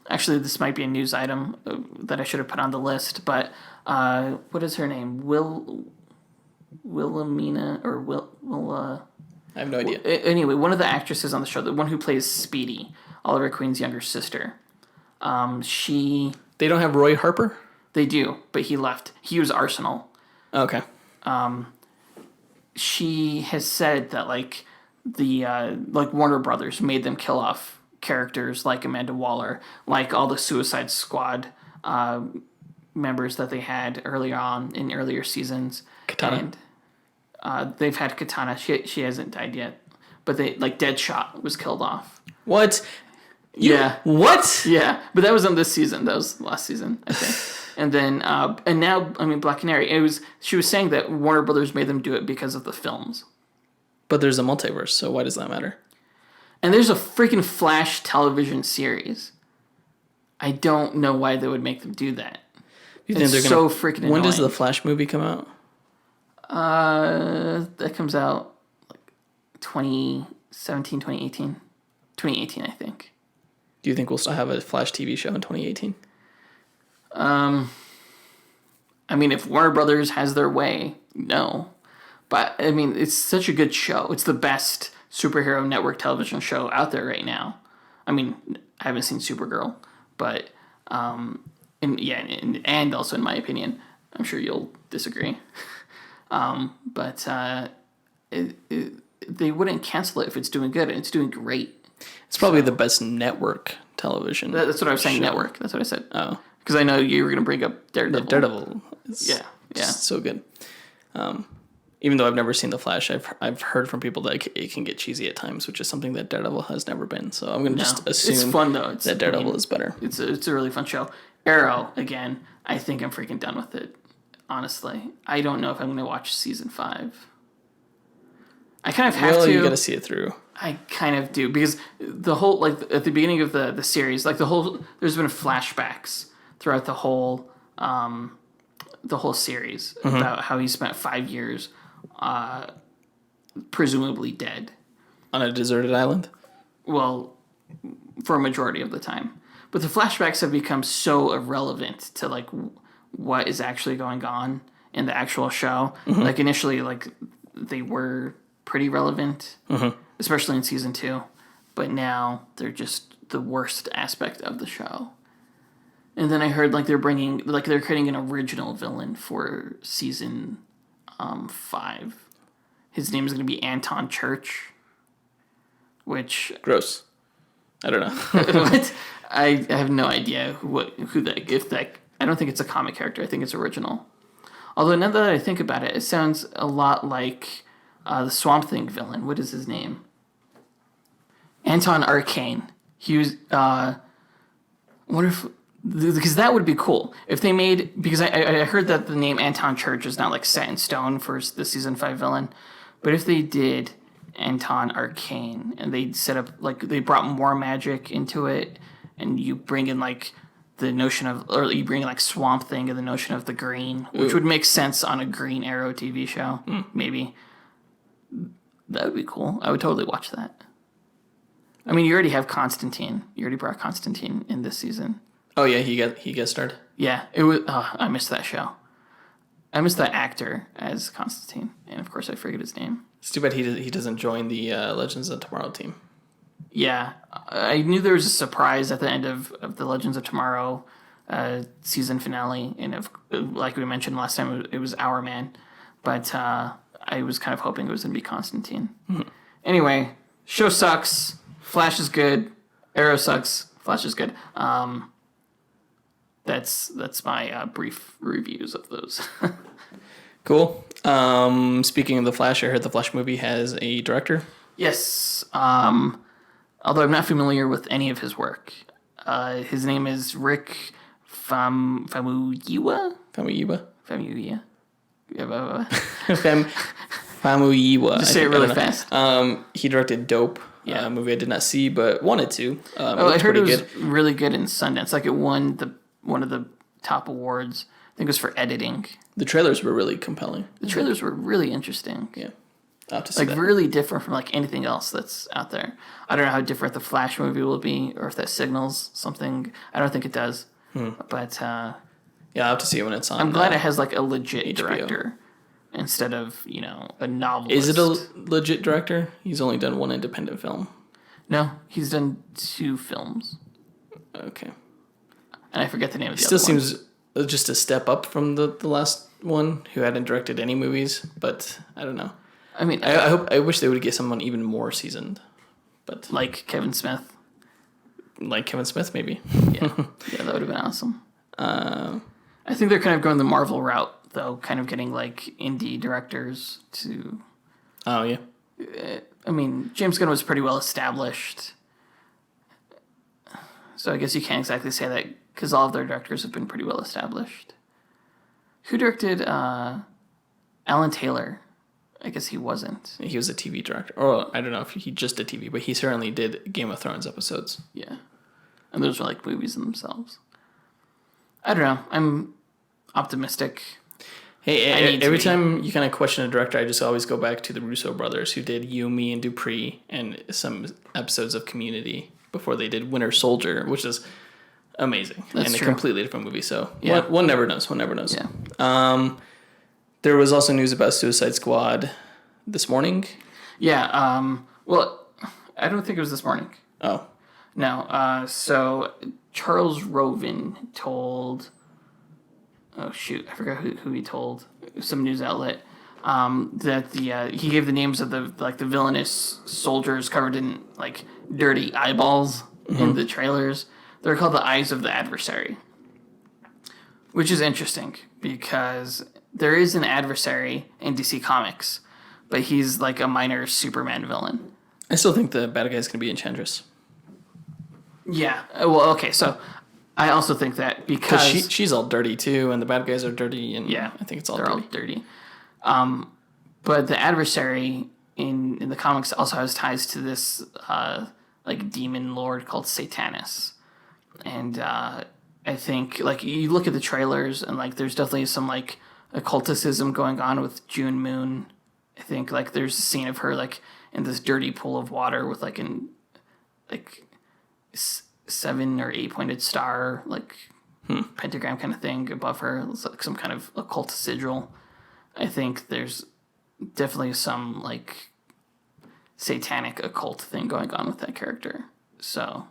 actually this might be a news item that I should have put on the list, but what is her name? Wilhelmina or I have no idea. Anyway, one of the actresses on the show, the one who plays Speedy, Oliver Queen's younger sister, They don't have Roy Harper? They do, but he left. He was Arsenal. Okay. She has said that like Warner Brothers made them kill off characters like Amanda Waller, like all the Suicide Squad members that they had earlier on in earlier seasons. Katana. And they've had Katana. She hasn't died yet, but Deadshot was killed off. What? Yeah. What? Yeah, but that was on this season. That was last season, I think. And then, and now, I mean, Black Canary. She was saying that Warner Brothers made them do it because of the films. But there's a multiverse, so why does that matter? And there's a freaking Flash television series. I don't know why they would make them do that. It's so freaking annoying. When does the Flash movie come out? That comes out like 2017, 2018. 2018, I think. Do you think we'll still have a Flash TV show in 2018? I mean, if Warner Brothers has their way, no. But, I mean, it's such a good show. It's the best superhero network television show out there right now. I mean, I haven't seen Supergirl, but and also in my opinion, I'm sure you'll disagree. They wouldn't cancel it if it's doing good, and it's doing great. It's probably the best network television. That's what I was saying. show. Network. That's what I said. Oh, because I know you were going to bring up Daredevil. Daredevil. Is Yeah. just so good. Even though I've never seen The Flash, I've heard from people that it can get cheesy at times, which is something that Daredevil has never been. So I'm going to just assume it's fun though. that Daredevil is better. It's a really fun show. Arrow, again, I think I'm freaking done with it. Honestly, I don't know if I'm going to watch season 5. I kind of have to. You got to see it through. I kind of do, because the whole, like, at the beginning of the series, like there's been flashbacks throughout the whole series about how he spent 5 years presumably dead On a deserted island? well, for a majority of the time. But the flashbacks have become so irrelevant to, like, what is actually going on in the actual show. Like, initially, like, they were pretty relevant, especially in season 2. But now they're just the worst aspect of the show. And then I heard, like, they're creating an original villain for season 5. His name is going to be Anton Church, which Gross. I don't know. what? I have no idea I don't think it's a comic character. I think it's original. Although now that I think about it, it sounds a lot like the Swamp Thing villain. What is his name? Anton Arcane. He was. What if? Because that would be cool if they made. Because I heard that the name Anton Church is not like set in stone for the season 5 villain, but if they did Anton Arcane and they set up, like, they brought more magic into it, and you bring in, like, the notion of, or you bring in, like, Swamp Thing and the notion of the green, which would make sense on a Green Arrow TV show, maybe. That would be cool. I would totally watch that. I mean, you already have Constantine. You already brought Constantine in this season. Oh yeah, he guest starred. Yeah, it was. I missed that show. I missed that actor as Constantine, and of course I forget his name. It's too bad he doesn't join the Legends of Tomorrow team. Yeah, I knew there was a surprise at the end of the Legends of Tomorrow season finale, and like we mentioned last time, it was Our Man, but I was kind of hoping it was going to be Constantine. Anyway, show sucks. Flash is good. Arrow sucks. Flash is good. That's my brief reviews of those. Cool. Speaking of The Flash, I heard the Flash movie has a director. Yes. Although I'm not familiar with any of his work. His name is Rick Famuyiwa? Famuyiwa? Famuyiwa. Famuyiwa. Just say it really fast. He directed Dope, a movie I did not see but wanted to. I heard it was really good in Sundance. Like, it won one of the top awards. I think it was for editing. The trailers were really compelling. The trailers were really interesting. Yeah. I'll have to see that. Really different from, like, anything else that's out there. I don't know how different the Flash movie will be, or if that signals something. I don't think it does. But yeah, I'll have to see it when it's on. I'm glad it has, like, a legit HBO. director instead of, a novelist. Is it a legit director? He's only done one independent film. No, he's done 2 films. Okay. And I forget the name of the Still other one. seems just a step up from the last one, who hadn't directed any movies, but I don't know. I mean, I wish they would get someone even more seasoned, but like Kevin Smith. Like Kevin Smith, maybe. Yeah, that would have been awesome. I think they're kind of going the Marvel route, though, kind of getting, like, indie directors to. Oh yeah. I mean, James Gunn was pretty well established, so I guess you can't exactly say that, because all of their directors have been pretty well established. Who directed Alan Taylor? I guess he wasn't. He was a TV director. Or I don't know if he just did TV, but he certainly did Game of Thrones episodes. Yeah. And those were, like, movies in themselves. I don't know. I'm optimistic. Hey, every time you kind of question a director, I just always go back to the Russo brothers, who did You, Me, and Dupree, and some episodes of Community before they did Winter Soldier, which is amazing. That's true. A completely different movie. So Yeah. one never knows. One never knows. Yeah. There was also news about Suicide Squad this morning. Yeah. Well, I don't think it was this morning. Oh. No. So Charles Roven told. Oh shoot! I forgot who he told. Some news outlet that he gave the names of the villainous soldiers covered in like dirty eyeballs in the trailers. They're called the Eyes of the Adversary, which is interesting because there is an adversary in DC Comics, but he's like a minor Superman villain. I still think the bad guy is going to be Enchantress. Yeah. Well, okay. So I also think that because she's all dirty too, and the bad guys are dirty, and yeah, I think it's all they're dirty. all dirty. But the adversary in the comics also has ties to this like demon lord called Satanus, and I think like you look at the trailers and like there's definitely some like occulticism going on with June Moon. I think like there's a scene of her like in this dirty pool of water with like 7 or 8 pointed star, like pentagram kind of thing above her. It's like some kind of occult sigil. I think there's definitely some like satanic occult thing going on with that character. So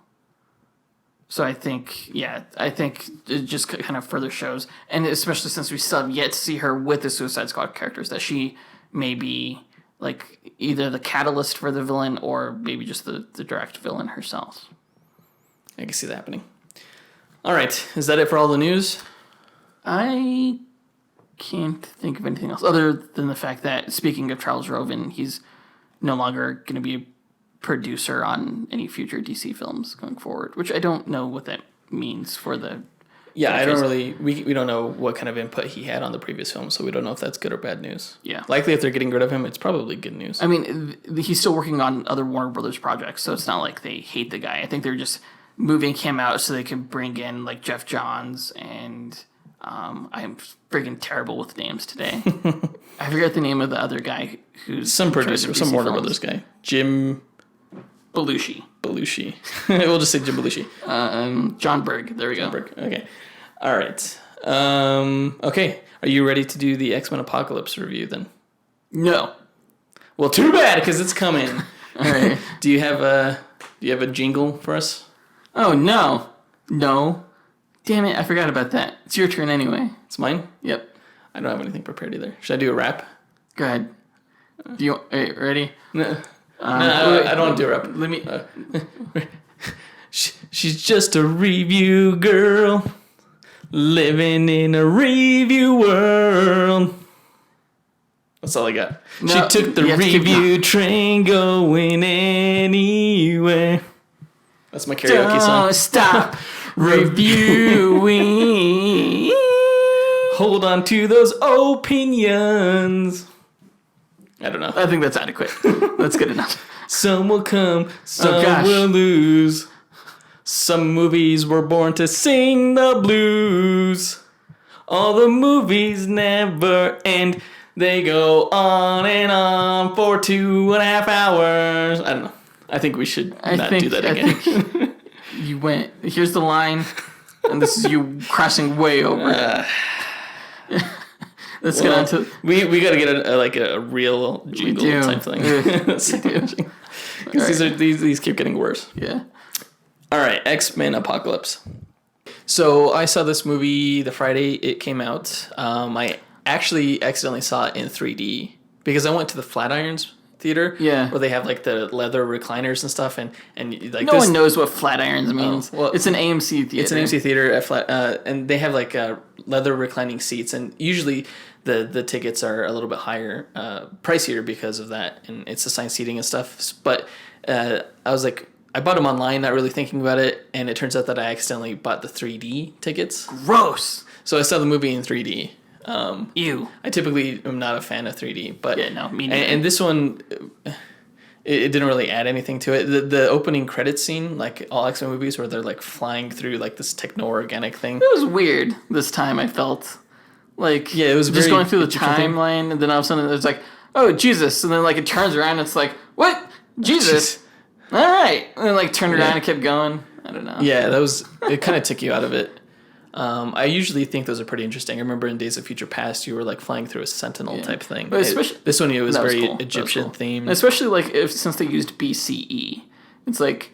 I think it just kind of further shows, and especially since we still have yet to see her with the Suicide Squad characters, that she may be like either the catalyst for the villain or maybe just the direct villain herself. I can see that happening. All right. Is that it for all the news? I can't think of anything else other than the fact that, speaking of Charles Roven, he's no longer going to be a producer on any future DC films going forward, which I don't know what that means for the... Yeah, I don't really... We don't know what kind of input he had on the previous film, so we don't know if that's good or bad news. Yeah. Likely if they're getting rid of him, it's probably good news. I mean, he's still working on other Warner Brothers projects, so it's not like they hate the guy. I think they're just moving him out so they can bring in like Jeff Johns and I'm freaking terrible with names today. I forget the name of the other guy who's some producer, some Warner Brothers guy, Jim Belushi. We'll just say Jim Belushi. John Berg. There we go. Berg. Okay. All right. Okay. Are you ready to do the X-Men Apocalypse review then? No. Well, too bad because it's coming. All right. Do you have a jingle for us? Oh no. Damn it! I forgot about that. It's your turn anyway. It's mine? Yep. I don't have anything prepared either. Should I do a rap? Go ahead. Do you ready? No, I don't want to do a rap. Let me. She's just a review girl, living in a review world. That's all I got. No, she took the review train going anywhere. That's my karaoke song. Don't stop reviewing. Hold on to those opinions. I don't know. I think that's adequate. That's good enough. Some will come, some will lose. Some movies were born to sing the blues. All the movies never end. They go on and on for 2.5 hours. I don't know. I think we should not do that again. I think you went. Here's the line, and this is you crossing way over. Let's get on to. We got to get a real jingle type thing. Because these keep getting worse. Yeah. All right, X-Men Apocalypse. So I saw this movie the Friday it came out. I actually accidentally saw it in 3D because I went to the Flatirons Theater, where they have like the leather recliners and stuff, and like no one knows what Flatirons means. Well, it's an AMC theater. It's an AMC theater at and they have like leather reclining seats, and usually the tickets are a little bit higher, pricier because of that, and it's assigned seating and stuff. But I was like, I bought them online, not really thinking about it, and it turns out that I accidentally bought the 3D tickets. Gross. So I saw the movie in 3D. Ew. I typically am not a fan of 3D, but me neither. And this one, it didn't really add anything to it. The opening credits scene, like all X-Men movies, where they're like flying through like this techno-organic thing. It was weird this time. I felt like it was just going through the timeline, and then all of a sudden it's like, oh Jesus, and then like it turns around, and it's like, what Jesus? All right, and then like turned around and kept going. I don't know. Yeah, it kind of took you out of it. I usually think those are pretty interesting. I remember in Days of Future Past, you were like flying through a Sentinel type thing. But especially, This one, it was very cool. Egyptian themed. Especially like since they used BCE, it's like,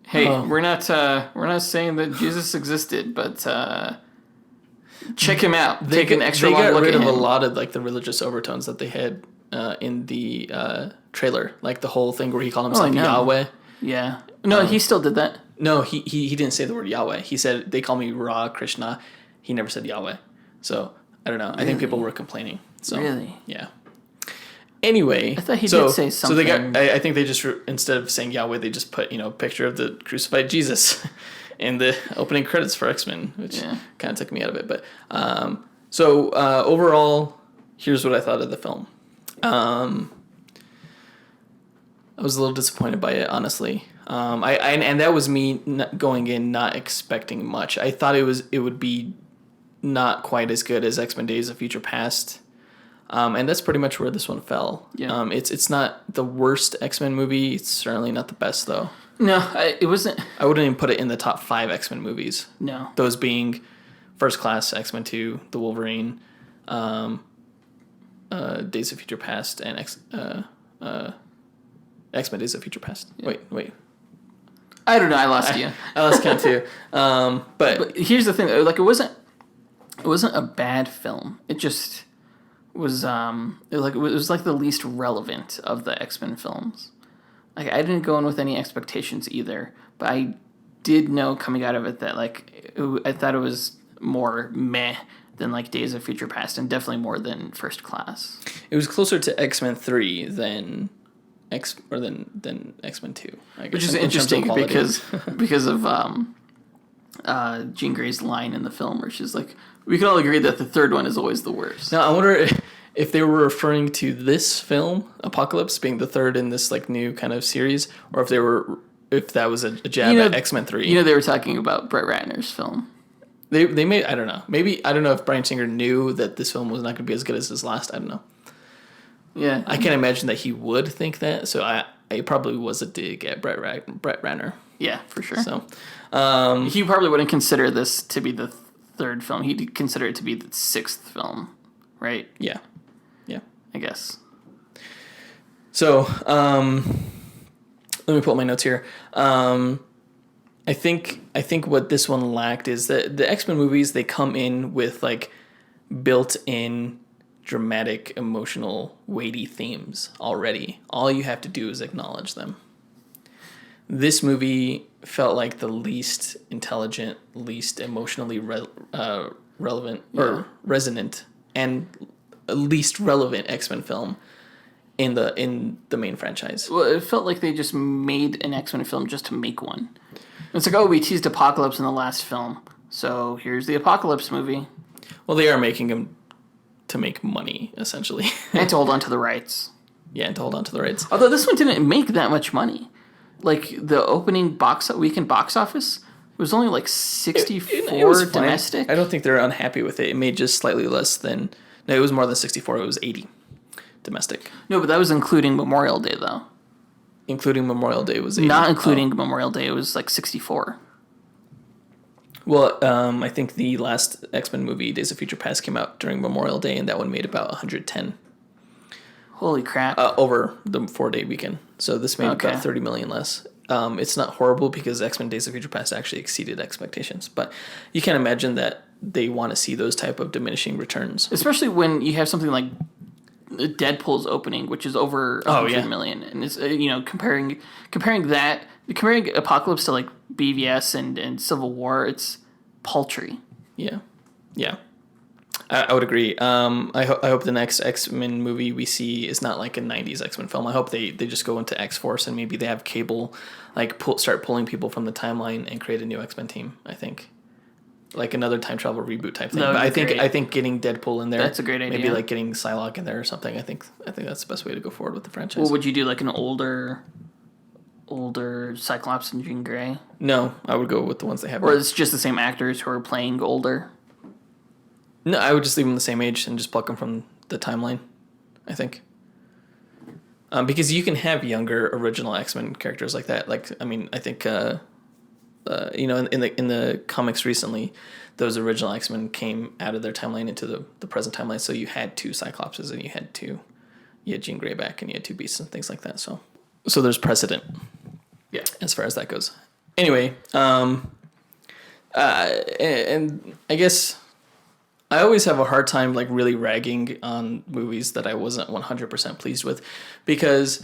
hey, we're not saying that Jesus existed, but check him out. Take an extra long look at him. They got rid of a lot of like the religious overtones that they had in the trailer, like the whole thing where he called himself Yahweh. Yeah. No, he still did that. No, he didn't say the word Yahweh. He said they call me Ra Krishna. He never said Yahweh. So I don't know. Really? I think people were complaining. So really, yeah. Anyway, I thought he did say something. So they got. I think they just instead of saying Yahweh, they just put a picture of the crucified Jesus in the opening credits for X-Men, which kind of took me out of it. But so overall, here's what I thought of the film. I was a little disappointed by it, honestly. And that was me going in not expecting much. I thought it would be not quite as good as X-Men Days of Future Past. And that's pretty much where this one fell. Yeah. It's not the worst X-Men movie. It's certainly not the best, though. No, it wasn't. I wouldn't even put it in the top 5 X-Men movies. No. Those being First Class, X-Men 2, The Wolverine, Days of Future Past, and X-Men Days of Future Past. Yeah. Wait. I don't know. I lost you. I lost count too. But here's the thing. Like, it wasn't a bad film. It just was it was like the least relevant of the X-Men films. Like, I didn't go in with any expectations either, but I did know coming out of it that I thought it was more meh than like Days of Future Past, and definitely more than First Class. It was closer to X-Men 3 than X-Men 2, I guess, which is interesting because of Jean Grey's line in the film where she's like, we can all agree that the third one is always the worst. Now I wonder if they were referring to this film, Apocalypse, being the third in this like new kind of series, or if that was a jab at X-Men 3. They were talking about Brett Ratner's film. They may, I don't know. Maybe, I don't know if Bryan Singer knew that this film was not going to be as good as his last. I don't know. Yeah. I can't imagine that he would think that, so it probably was a dig at Brett Ratner. Yeah, for sure. So, he probably wouldn't consider this to be the third film. He'd consider it to be the sixth film, right? Yeah. I guess. So, let me pull up my notes here. I think what this one lacked is that the X-Men movies, they come in with like built-in dramatic, emotional, weighty themes already. All you have to do is acknowledge them. This movie felt like the least intelligent, least emotionally relevant or resonant, and least relevant X-Men film in the main franchise. Well, it felt like they just made an X-Men film just to make one. It's like, we teased Apocalypse in the last film, so here's the Apocalypse movie. Well, they are making them to make money, essentially. And to hold on to the rights. Yeah, and to hold on to the rights. Although this one didn't make that much money. Like, the opening weekend box office was only like 64 it was domestic. Fine. I don't think they're unhappy with it. It made just slightly less than... No, it was more than 64. It was 80 domestic. No, but that was including Memorial Day, though. Including Memorial Day was 80. Not including Memorial Day, it was like 64. Well, I think the last X-Men movie, Days of Future Past, came out during Memorial Day, and that one made about 110. Holy crap. Over the 4-day weekend. So this made about 30 million less. It's not horrible because X-Men Days of Future Past actually exceeded expectations. But you can imagine that they want to see those type of diminishing returns. Especially when you have something like Deadpool's opening, which is over 100 million. And it's, comparing Apocalypse to like BVS and Civil War, it's paltry. Yeah. I would agree. I hope the next X-Men movie we see is not like a 90s X-Men film. I hope they just go into X-Force and maybe they have Cable start pulling people from the timeline and create a new X-Men team, I think. Like another time travel reboot type thing. But I think getting Deadpool in there, that's a great idea. Maybe like getting Psylocke in there or something. I think that's the best way to go forward with the franchise. Well, would you do like an older Cyclops and Jean Grey? No, I would go with the ones they have. Or it's just the same actors who are playing older? No, I would just leave them the same age and just pluck them from the timeline, I think. Because you can have younger original X-Men characters like that. Like, I mean, I think in the comics recently, those original X-Men came out of their timeline into the present timeline. So you had 2 Cyclopses and you had Jean Grey back and you had 2 Beasts and things like that. So there's precedent. Yeah. As far as that goes. Anyway, and I guess I always have a hard time like really ragging on movies that I wasn't 100% pleased with, because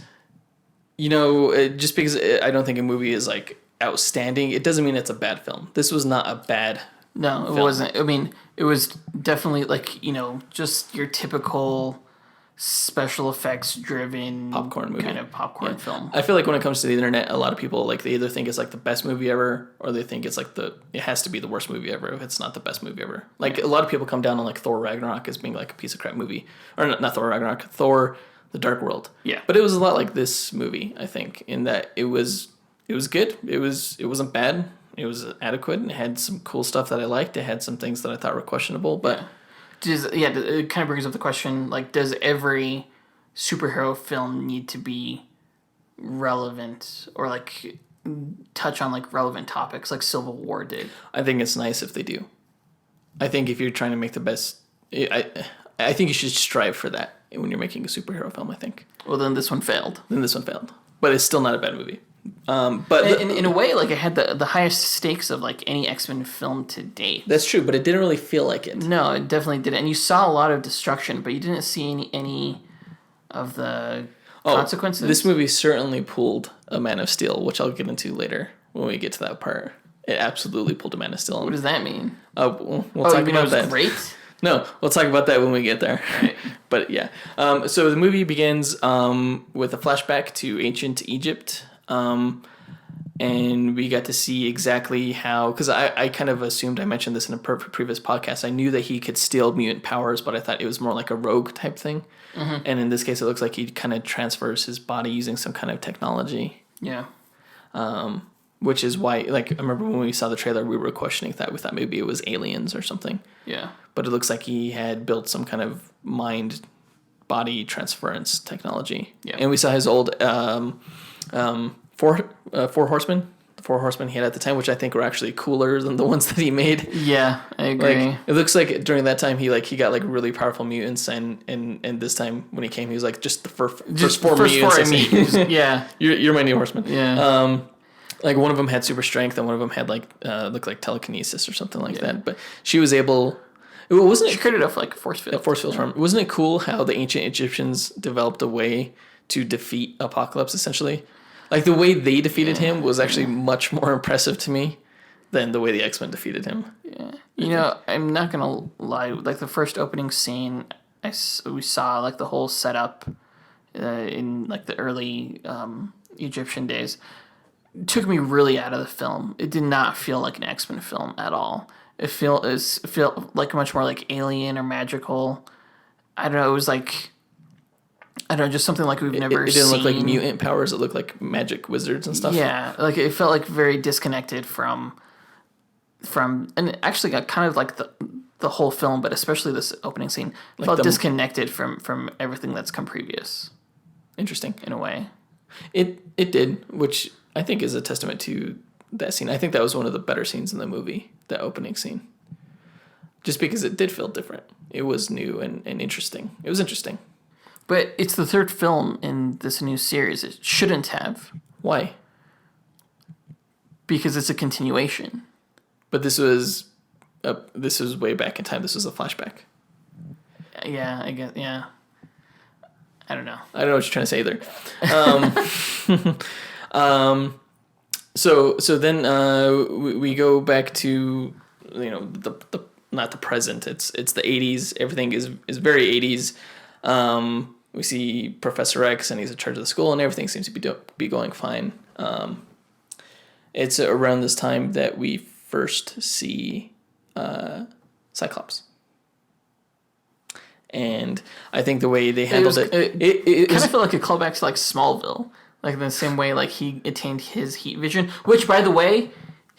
just because I don't think a movie is like outstanding, it doesn't mean it's a bad film. This was not a bad No, it film. wasn't. I mean, it was definitely like, just your typical special effects driven Popcorn movie. kind of popcorn film. I feel like when it comes to the internet, a lot of people like they either think it's like the best movie ever, or they think it's like it has to be the worst movie ever if it's not the best movie ever. Like a lot of people come down on like Thor Ragnarok as being like a piece of crap movie, or not Thor Ragnarok, Thor the Dark World. Yeah. But it was a lot like this movie, I think, in that it was good. It wasn't bad. It was adequate and it had some cool stuff that I liked. It had some things that I thought were questionable, but it kind of brings up the question, like, does every superhero film need to be relevant or like touch on like relevant topics like Civil War did? I think it's nice if they do. I think if you're trying to make the best, I think you should strive for that when you're making a superhero film. I think. Well, then this one failed. But it's still not a bad movie. But in a way, like it had the highest stakes of like any X-Men film to date. That's true, but it didn't really feel like it. No, it definitely didn't. And you saw a lot of destruction, but you didn't see any of the consequences. This movie certainly pulled a Man of Steel, which I'll get into later when we get to that part. It absolutely pulled a Man of Steel. What does that mean? We'll talk about that. Great. No, we'll talk about that when we get there. Right. But yeah, so the movie begins with a flashback to ancient Egypt. And we got to see exactly how, because I kind of assumed, I mentioned this in a previous podcast, I knew that he could steal mutant powers, but I thought it was more like a rogue type thing. Mm-hmm. And in this case, it looks like he kind of transfers his body using some kind of technology. Yeah. Which is why, like, I remember when we saw the trailer, we were questioning that. We thought maybe it was aliens or something. Yeah. But it looks like he had built some kind of mind-body transference technology. Yeah. And we saw his old... Four Horsemen. The 4 Horsemen he had at the time, which I think were actually cooler than the ones that he made. Yeah, I agree. Like, it looks like during that time he got like really powerful mutants, and this time when he came, he was like just the first four mutants. Yeah, you're my new Horseman. Yeah. Like one of them had super strength, and one of them had like looked like telekinesis or something like that. But she was able. She created a like force field. A force field from. Wasn't it cool how the ancient Egyptians developed a way to defeat Apocalypse essentially? Like, the way they defeated him was actually much more impressive to me than the way the X-Men defeated him. Yeah. I'm not going to lie. Like, the first opening scene, we saw, like, the whole setup in, like, the early Egyptian days. It took me really out of the film. It did not feel like an X-Men film at all. It felt like much more like alien or magical. I don't know. It was like... I don't know, just something like we've never seen. It didn't look like mutant powers. It looked like magic wizards and stuff. Yeah, like it felt like very disconnected from, and it actually got kind of like the whole film, but especially this opening scene felt disconnected from everything that's come previous. Interesting, in a way. It did, which I think is a testament to that scene. I think that was one of the better scenes in the movie, that opening scene. Just because it did feel different. It was new and interesting. It was interesting. But it's the third film in this new series. It shouldn't have. Why? Because it's a continuation. But this was way back in time. This was a flashback. Yeah, I guess. Yeah. I don't know. I don't know what you're trying to say either. So then we go back to the not the present. It's the 80s. Everything is very 80s. We see Professor X, and he's in charge of the school, and everything seems to be going fine. It's around this time that we first see Cyclops. And I think the way they handled it kind of felt like a callback to like Smallville, like in the same way like he attained his heat vision. Which, by the way,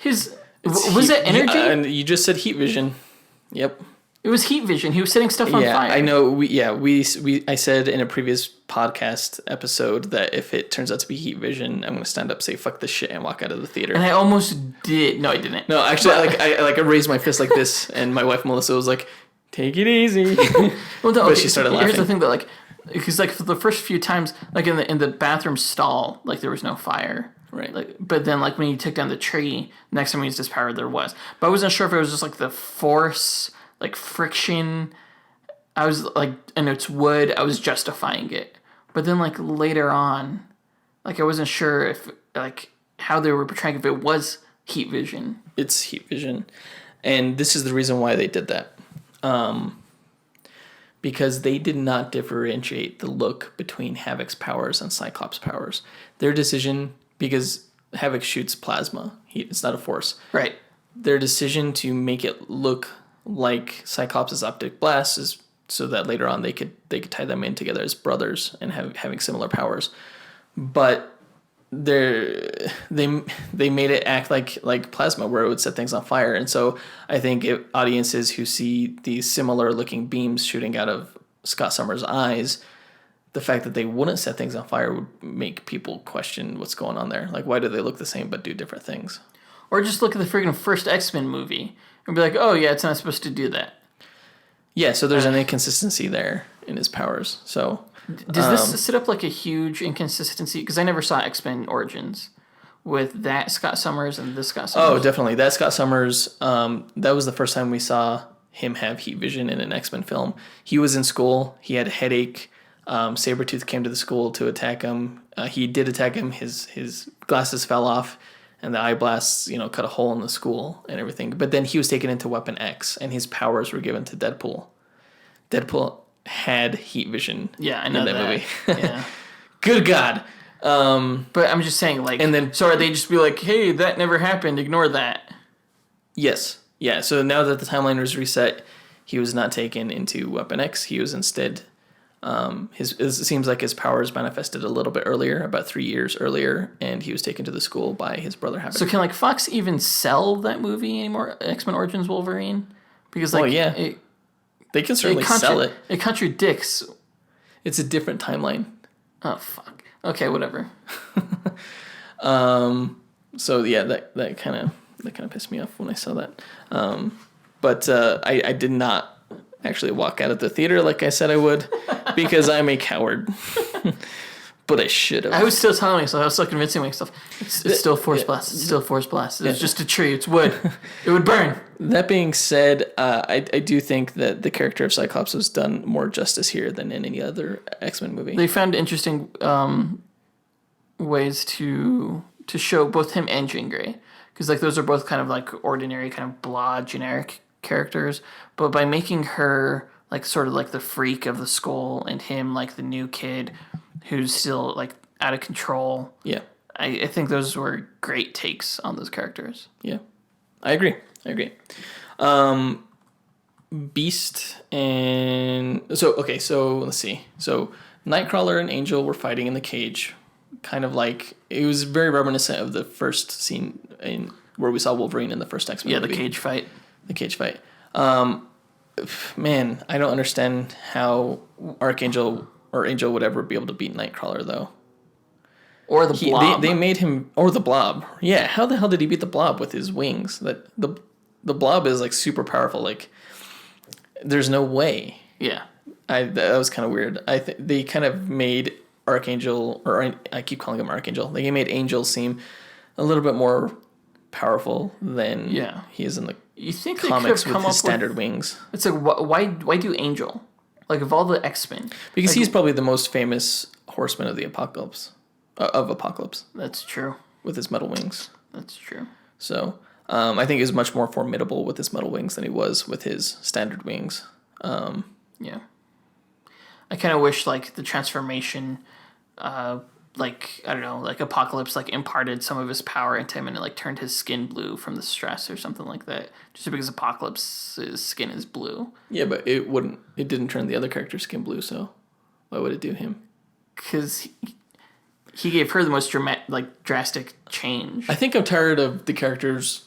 was that energy? And you just said heat vision. Yep. It was heat vision. He was setting stuff on fire. I know. I said in a previous podcast episode that if it turns out to be heat vision, I'm going to stand up, say fuck this shit, and walk out of the theater. And I almost did. No, I didn't. No, actually, I raised my fist like this, and my wife Melissa was like, "Take it easy." Well, no, but she started laughing. Here's the thing, that because for the first few times, in the bathroom stall, there was no fire. Right. But then when you took down the tree, next time we used his power, there was. But I wasn't sure if it was just the force, friction. I was and it's wood. I was justifying it. But then later on, I wasn't sure if how they were portraying if it was heat vision. It's heat vision, and this is the reason why they did that. Because they did not differentiate the look between Havoc's powers and Cyclops' powers. Their decision, because Havoc shoots plasma, it's not a force. Right. Their decision to make it look like Cyclops' optic blast is so that later on they could tie them in together as brothers and having similar powers. But they made it act like plasma, where it would set things on fire. And so I think audiences who see these similar looking beams shooting out of Scott Summers' eyes, the fact that they wouldn't set things on fire would make people question what's going on there. Why do they look the same but do different things? Or just look at the friggin' first X-Men movie and be like, oh yeah, it's not supposed to do that. Yeah, so there's an inconsistency there in his powers. So does this set up a huge inconsistency? Because I never saw X-Men Origins with that Scott Summers and this Scott Summers. Oh, definitely. That Scott Summers, that was the first time we saw him have heat vision in an X-Men film. He was in school. He had a headache. Sabretooth came to the school to attack him. He did attack him. His glasses fell off, and the eye blasts, cut a hole in the school and everything. But then he was taken into Weapon X, and his powers were given to Deadpool. Deadpool had heat vision. Yeah, I know in that movie. Yeah. Good God. But I'm just saying, and then so are they just be like, hey, that never happened, ignore that? Yes. Yeah, so now that the timeline was reset, he was not taken into Weapon X. He was instead, it seems like his powers manifested a little bit earlier, about 3 years earlier, and he was taken to the school by his brother Havoc. So can Fox even sell that movie anymore, X-Men Origins Wolverine? Because they can certainly sell it. It contradicts. It's a different timeline. Oh fuck. Okay, whatever. So yeah, that kind of pissed me off when I saw that. But I did not actually walk out of the theater like I said I would, because I'm a coward. But I should have. I was still telling myself, I was still convincing myself, it's still force blast. It's still force blast. It's just a tree. It's wood. It would burn. That being said, I do think that the character of Cyclops was done more justice here than in any other X-Men movie. They found interesting ways to show both him and Jean Grey, because those are both kind of ordinary, kind of blah, generic characters, but by making her sort of the freak of the skull and him the new kid who's still out of control. Yeah, I think those were great takes on those characters. Yeah, I agree. Beast and so let's see. So Nightcrawler and Angel were fighting in the cage, kind of it was very reminiscent of the first scene where we saw Wolverine in the first X-Men movie. The cage fight. The cage fight. Man, I don't understand how Archangel or Angel would ever be able to beat Nightcrawler, though. Or the Blob. They made him... Or the Blob. Yeah, how the hell did he beat the Blob with his wings? The Blob is, super powerful. There's no way. Yeah. That was kind of weird. They kind of made Archangel... Or I keep calling him Archangel. They made Angel seem a little bit more powerful than he is in the comics with his standard wings. It's why do Angel? Of all the X-Men. Because he's probably the most famous horseman of the apocalypse. Of Apocalypse. That's true. With his metal wings. That's true. So, I think he was much more formidable with his metal wings than he was with his standard wings. Yeah. I kind of wish, the transformation, I don't know, Apocalypse, imparted some of his power into him and it, turned his skin blue from the stress or something like that. Just because Apocalypse's skin is blue. Yeah, but it didn't turn the other character's skin blue, so why would it do him? Because he gave her the most drastic change. I think I'm tired of the characters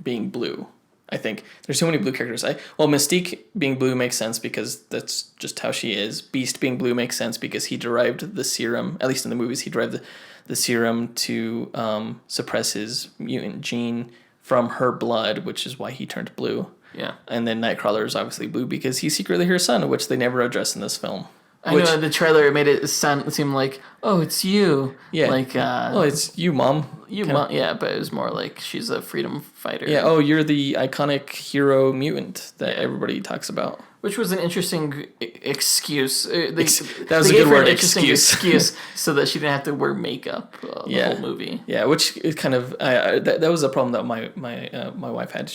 being blue. I think there's so many blue characters. Mystique being blue makes sense because that's just how she is. Beast being blue makes sense because he derived the serum. At least in the movies, he derived the serum to suppress his mutant gene from her blood, which is why he turned blue. Yeah. And then Nightcrawler is obviously blue because he's secretly her son, which they never address in this film. I know the trailer made it seem like, oh, it's you. Yeah. Like, oh, it's you, Mom. Yeah, but it was more like she's a freedom fighter. Yeah. Oh, you're the iconic hero mutant that everybody talks about. Which was an interesting excuse. That was a good word, excuse, so that she didn't have to wear makeup the whole movie. Yeah, which is kind of that was a problem that my wife had.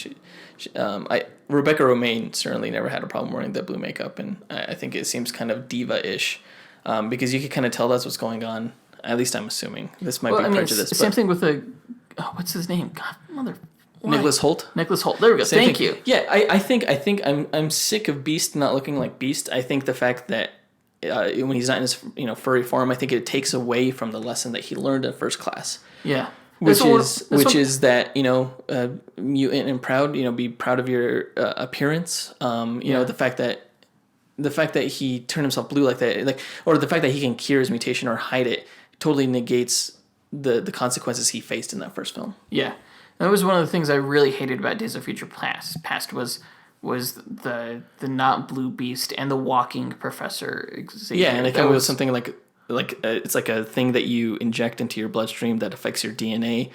Rebecca Romaine certainly never had a problem wearing the blue makeup, and I think it seems kind of diva-ish because you could kind of tell that's what's going on. At least I'm assuming this might be prejudice. Same thing with what's his name? God, mother. Nicholas Hoult. Nicholas Hoult. There we go. Thank you. Yeah, I think I'm sick of Beast not looking like Beast. I think the fact that when he's not in his furry form, I think it takes away from the lesson that he learned in First Class. Yeah. Which is that mutant and proud. Be proud of your appearance. The fact that he turned himself blue like that, or the fact that he can cure his mutation or hide it, totally negates the consequences he faced in that first film. Yeah. That was one of the things I really hated about Days of Future Past was the not blue Beast and the walking Professor Xavier. Yeah, and it was something like it's like a thing that you inject into your bloodstream that affects your DNA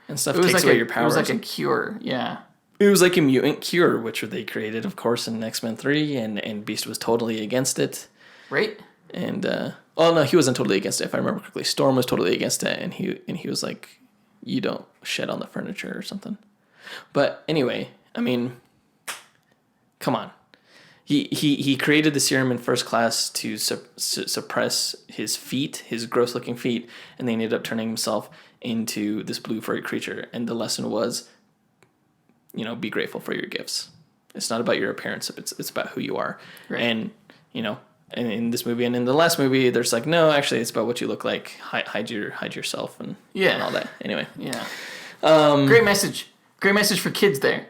and stuff. It takes away your powers. It was like a cure. Yeah. It was like a mutant cure, which they created, of course, in X-Men 3, and Beast was totally against it. Right. And no, he wasn't totally against it. If I remember correctly, Storm was totally against it, and he was like, you don't shed on the furniture or something. But anyway, I mean, come on. He created the serum in First Class to suppress his feet, his gross-looking feet, and they ended up turning himself into this blue furry creature. And the lesson was, be grateful for your gifts. It's not about your appearance. It's about who you are. Right. And, and in this movie and in the last movie, there's like, no, actually, it's about what you look like. Hide yourself and all that. Anyway. Yeah. Great message. Great message for kids there.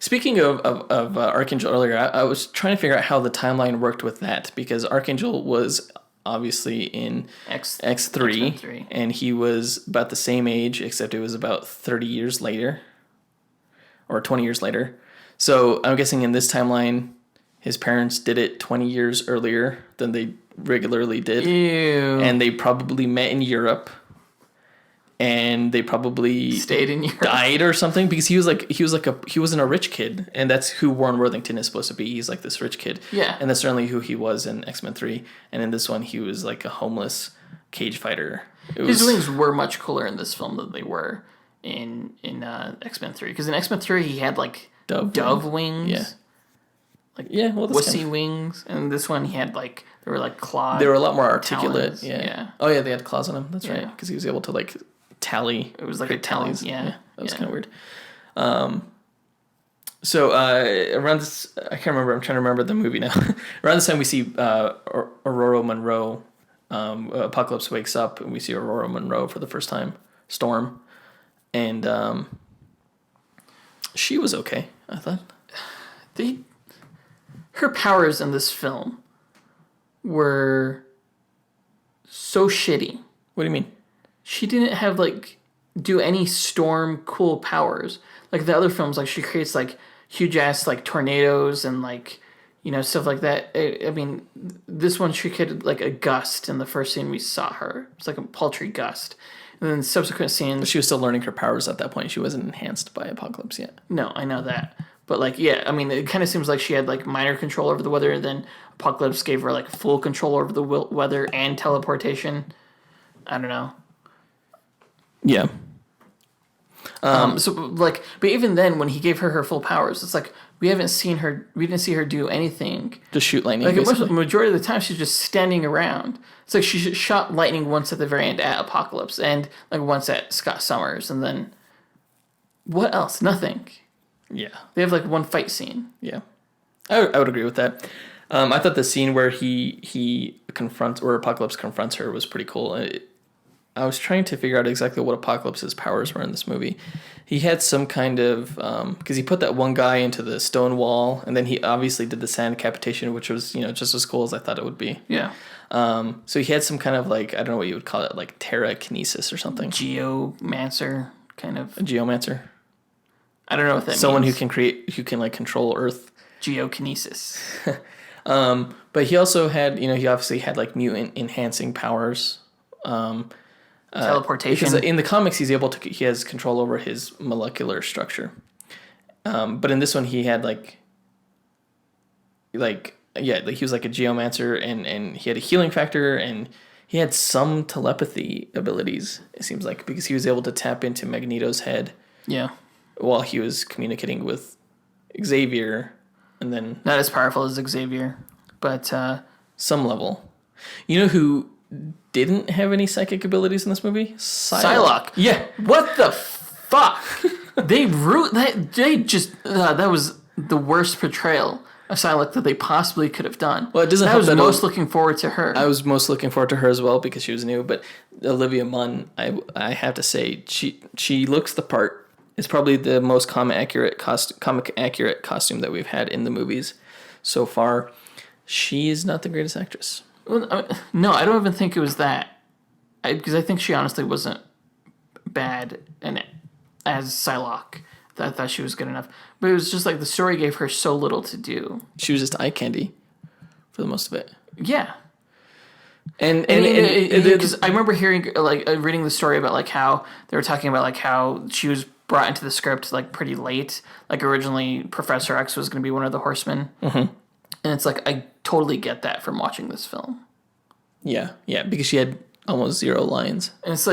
Speaking of Archangel earlier, I was trying to figure out how the timeline worked with that because Archangel was obviously in X3, and he was about the same age, except it was about 30 years later or 20 years later. So I'm guessing in this timeline, his parents did it 20 years earlier than they regularly did. Ew. And they probably met in Europe. And they probably stayed in Europe, died or something because he wasn't a rich kid, and that's who Warren Worthington is supposed to be. He's like this rich kid, and that's certainly who he was in X-Men 3. And in this one, he was like a homeless cage fighter. His wings were much cooler in this film than they were in X-Men 3. Because in X-Men 3, he had like dove wings, wussy wings, and this one he had like they were like claws. They were a lot more articulate. Talons. Yeah. Oh yeah, they had claws on them. That's right, because he was able to like tally. It was like a talons. Yeah, that was kind of weird. So around this, I can't remember. I'm trying to remember the movie now. Around this time, we see Aurora Monroe. Apocalypse wakes up, and we see Aurora Monroe for the first time. Storm, and she was okay. I thought her powers in this film were so shitty. What do you mean? She didn't have do any storm cool powers like the other films. Like she creates like huge ass like tornadoes and stuff like that. I mean, this one she created like a gust in the first scene we saw her. It's like a paltry gust, and then subsequent scenes. But she was still learning her powers at that point. She wasn't enhanced by Apocalypse yet. No, I know that. But I mean, it kind of seems like she had like minor control over the weather, and then Apocalypse gave her like full control over the weather and teleportation. I don't know. Yeah. But even then, when he gave her full powers, it's like we didn't see her do anything. Just shoot lightning. Like the majority of the time, she's just standing around. It's like she shot lightning once at the very end at Apocalypse, and like once at Scott Summers, and then what else? Nothing. Yeah. They have like one fight scene. Yeah, I would agree with that. I thought the scene where where Apocalypse confronts her was pretty cool. I was trying to figure out exactly what Apocalypse's powers were in this movie. He had some kind of because he put that one guy into the stone wall, and then he obviously did the sand capitation, which was just as cool as I thought it would be. Yeah. So he had some kind of like, I don't know what you would call it, like terrakinesis or something. Geomancer kind of. A geomancer. I don't know what that means. Someone who can like control Earth. Geokinesis. But he also had, he obviously had like mutant enhancing powers. Teleportation. Because in the comics, he has control over his molecular structure. But in this one, he had he was like a geomancer, and he had a healing factor, and he had some telepathy abilities, it seems like, because he was able to tap into Magneto's head. Yeah. While he was communicating with Xavier, and then not as powerful as Xavier, but some level. You know who didn't have any psychic abilities in this movie? Psylocke. Yeah. What the fuck? They that was the worst portrayal of Psylocke that they possibly could have done. Well, it doesn't. I was most looking forward to her. I was most looking forward to her as well because she was new. But Olivia Munn, I have to say, she looks the part. It's probably the most comic accurate costume that we've had in the movies so far. She is not the greatest actress. Well, no, I don't even think it was that. Because I think she honestly wasn't bad in it as Psylocke. I thought she was good enough. But it was just like the story gave her so little to do. She was just eye candy for the most of it. Yeah. And because I remember hearing, reading the story about, how they were talking about, how she was brought into the script, pretty late. Originally, Professor X was going to be one of the Horsemen. Mm-hmm. And it's I totally get that from watching this film. Yeah, because she had almost zero lines. And it's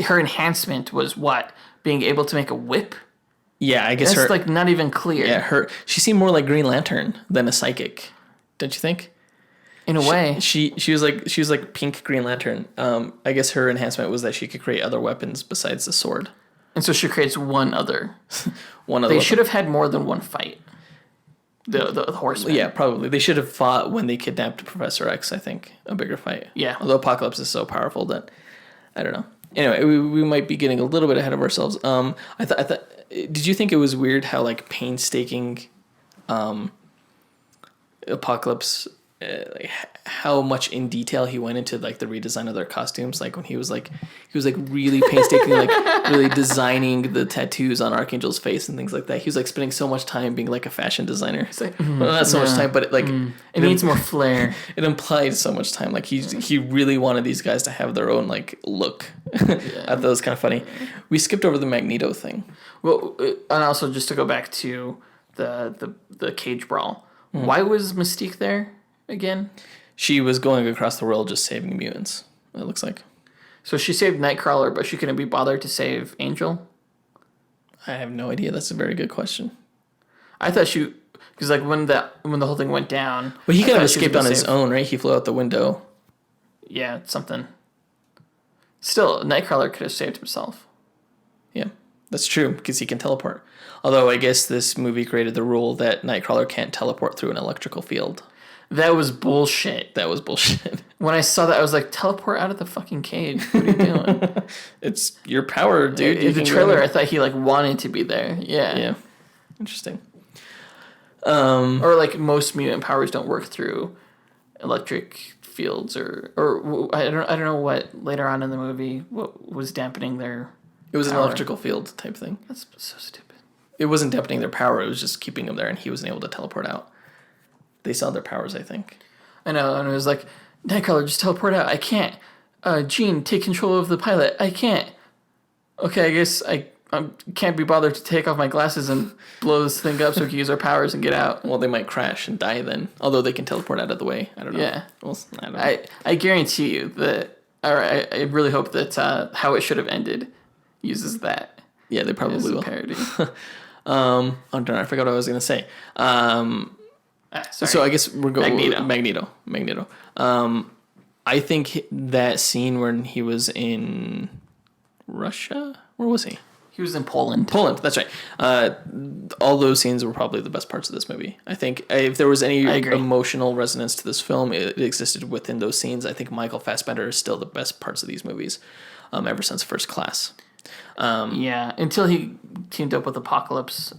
her enhancement was what? Being able to make a whip? Yeah, I guess that's not even clear. Yeah, she seemed more like Green Lantern than a psychic. Don't you think? In a way. She was like pink Green Lantern. I guess her enhancement was that she could create other weapons besides the sword. And so she creates one other. One other. They should have had more than one fight. The Horsemen. Yeah, probably. They should have fought when they kidnapped Professor X, I think. A bigger fight. Yeah. Although Apocalypse is so powerful that, I don't know. Anyway, we might be getting a little bit ahead of ourselves. I thought. Did you think it was weird how painstaking, Apocalypse, how much in detail he went into the redesign of their costumes? When he was really painstaking, really designing the tattoos on Archangel's face and things like that. He was spending so much time being a fashion designer. It's well, not so much time, but it needs more flair. It implied so much time. He really wanted these guys to have their own look. I thought that was kind of funny. We skipped over the Magneto thing. Well, and also just to go back to the cage brawl. Mm-hmm. Why was Mystique there again? She was going across the world just saving mutants, it looks like. So she saved Nightcrawler, but she couldn't be bothered to save Angel? I have no idea. That's a very good question. I thought she... Because when the whole thing went down... Well, he kind of escaped on his own, right? He flew out the window. Yeah, something. Still, Nightcrawler could have saved himself. Yeah, that's true, because he can teleport. Although I guess this movie created the rule that Nightcrawler can't teleport through an electrical field. That was bullshit. When I saw that, I was like, teleport out of the fucking cage. What are you doing? It's your power, dude. In the trailer, I thought he wanted to be there. Yeah. Yeah. Interesting. Or most mutant powers don't work through electric fields or I don't know what later on in the movie what was dampening their It was power. an electrical field type thing. That's so stupid. It wasn't dampening their power. It was just keeping them there, and he wasn't able to teleport out. They saw their powers, I think. I know, and it was Nightcrawler, just teleport out. I can't. Jean, take control of the pilot. I can't. Okay, I guess I can't be bothered to take off my glasses and blow this thing up so we can use our powers and get out. Well, they might crash and die then. Although they can teleport out of the way. I don't know. Yeah. Well, I don't know. I guarantee you that, or I really hope that How It Should Have Ended uses that. Yeah, they probably will. Parody. Oh, darn, I forgot what I was going to say. So I guess we're going Magneto. I think that scene when he was in Russia, where was he? He was in Poland. Poland, that's right. All those scenes were probably the best parts of this movie. I think if there was any emotional resonance to this film, it existed within those scenes. I think Michael Fassbender is still the best parts of these movies, ever since First Class. Yeah, until he teamed up with Apocalypse,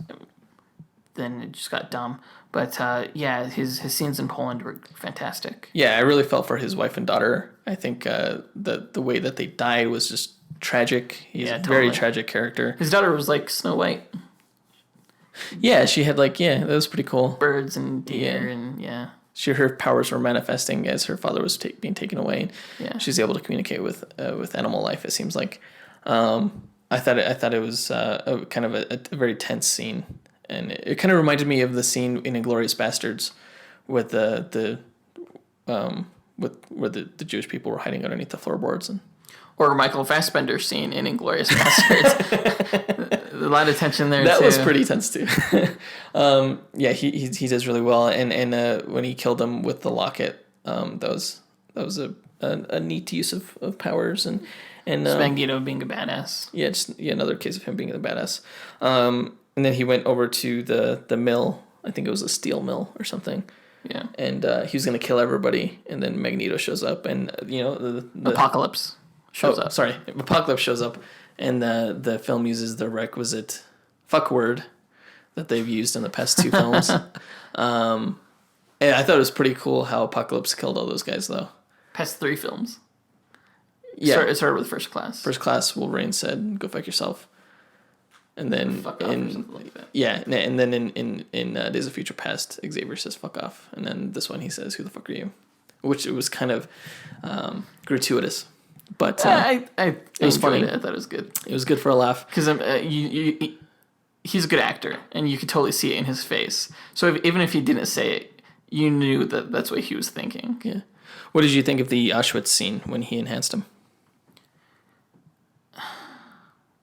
then it just got dumb. But yeah, his scenes in Poland were fantastic. Yeah, I really felt for his wife and daughter. I think the way that they died was just tragic. He's a very tragic character. His daughter was like Snow White. Yeah, she had that was pretty cool. Birds and deer and Her powers were manifesting as her father was being taken away. Yeah, she's able to communicate with animal life. It seems like. I thought it was a kind of a very tense scene, and it kind of reminded me of the scene in *Inglourious Bastards*, with where the Jewish people were hiding underneath the floorboards and. Or Michael Fassbender's scene in *Inglourious Bastards*. A lot of tension there. That was pretty tense too. Yeah, he does really well, and when he killed him with the locket, that was a neat use of powers and Magneto being a badass. Yeah, just another case of him being a badass. And then he went over to the mill. I think it was a steel mill or something. Yeah, and he was gonna kill everybody, and then Magneto shows up, and the Apocalypse shows up. Sorry, Apocalypse shows up, and the film uses the requisite fuck word that they've used in the past two films. And I thought it was pretty cool how Apocalypse killed all those guys, though. Past three films. Yeah, it started with First Class. First Class, Wolverine said, "Go fuck yourself," and then fuck off or something like that. Yeah, and then in Days of Future Past, Xavier says "fuck off," and then this one he says, "Who the fuck are you?" Which it was kind of gratuitous. But it was funny. I thought it was good. It was good for a laugh. Because he's a good actor, and you could totally see it in his face. So even if he didn't say it, you knew that's what he was thinking. Yeah. What did you think of the Auschwitz scene when he enhanced him?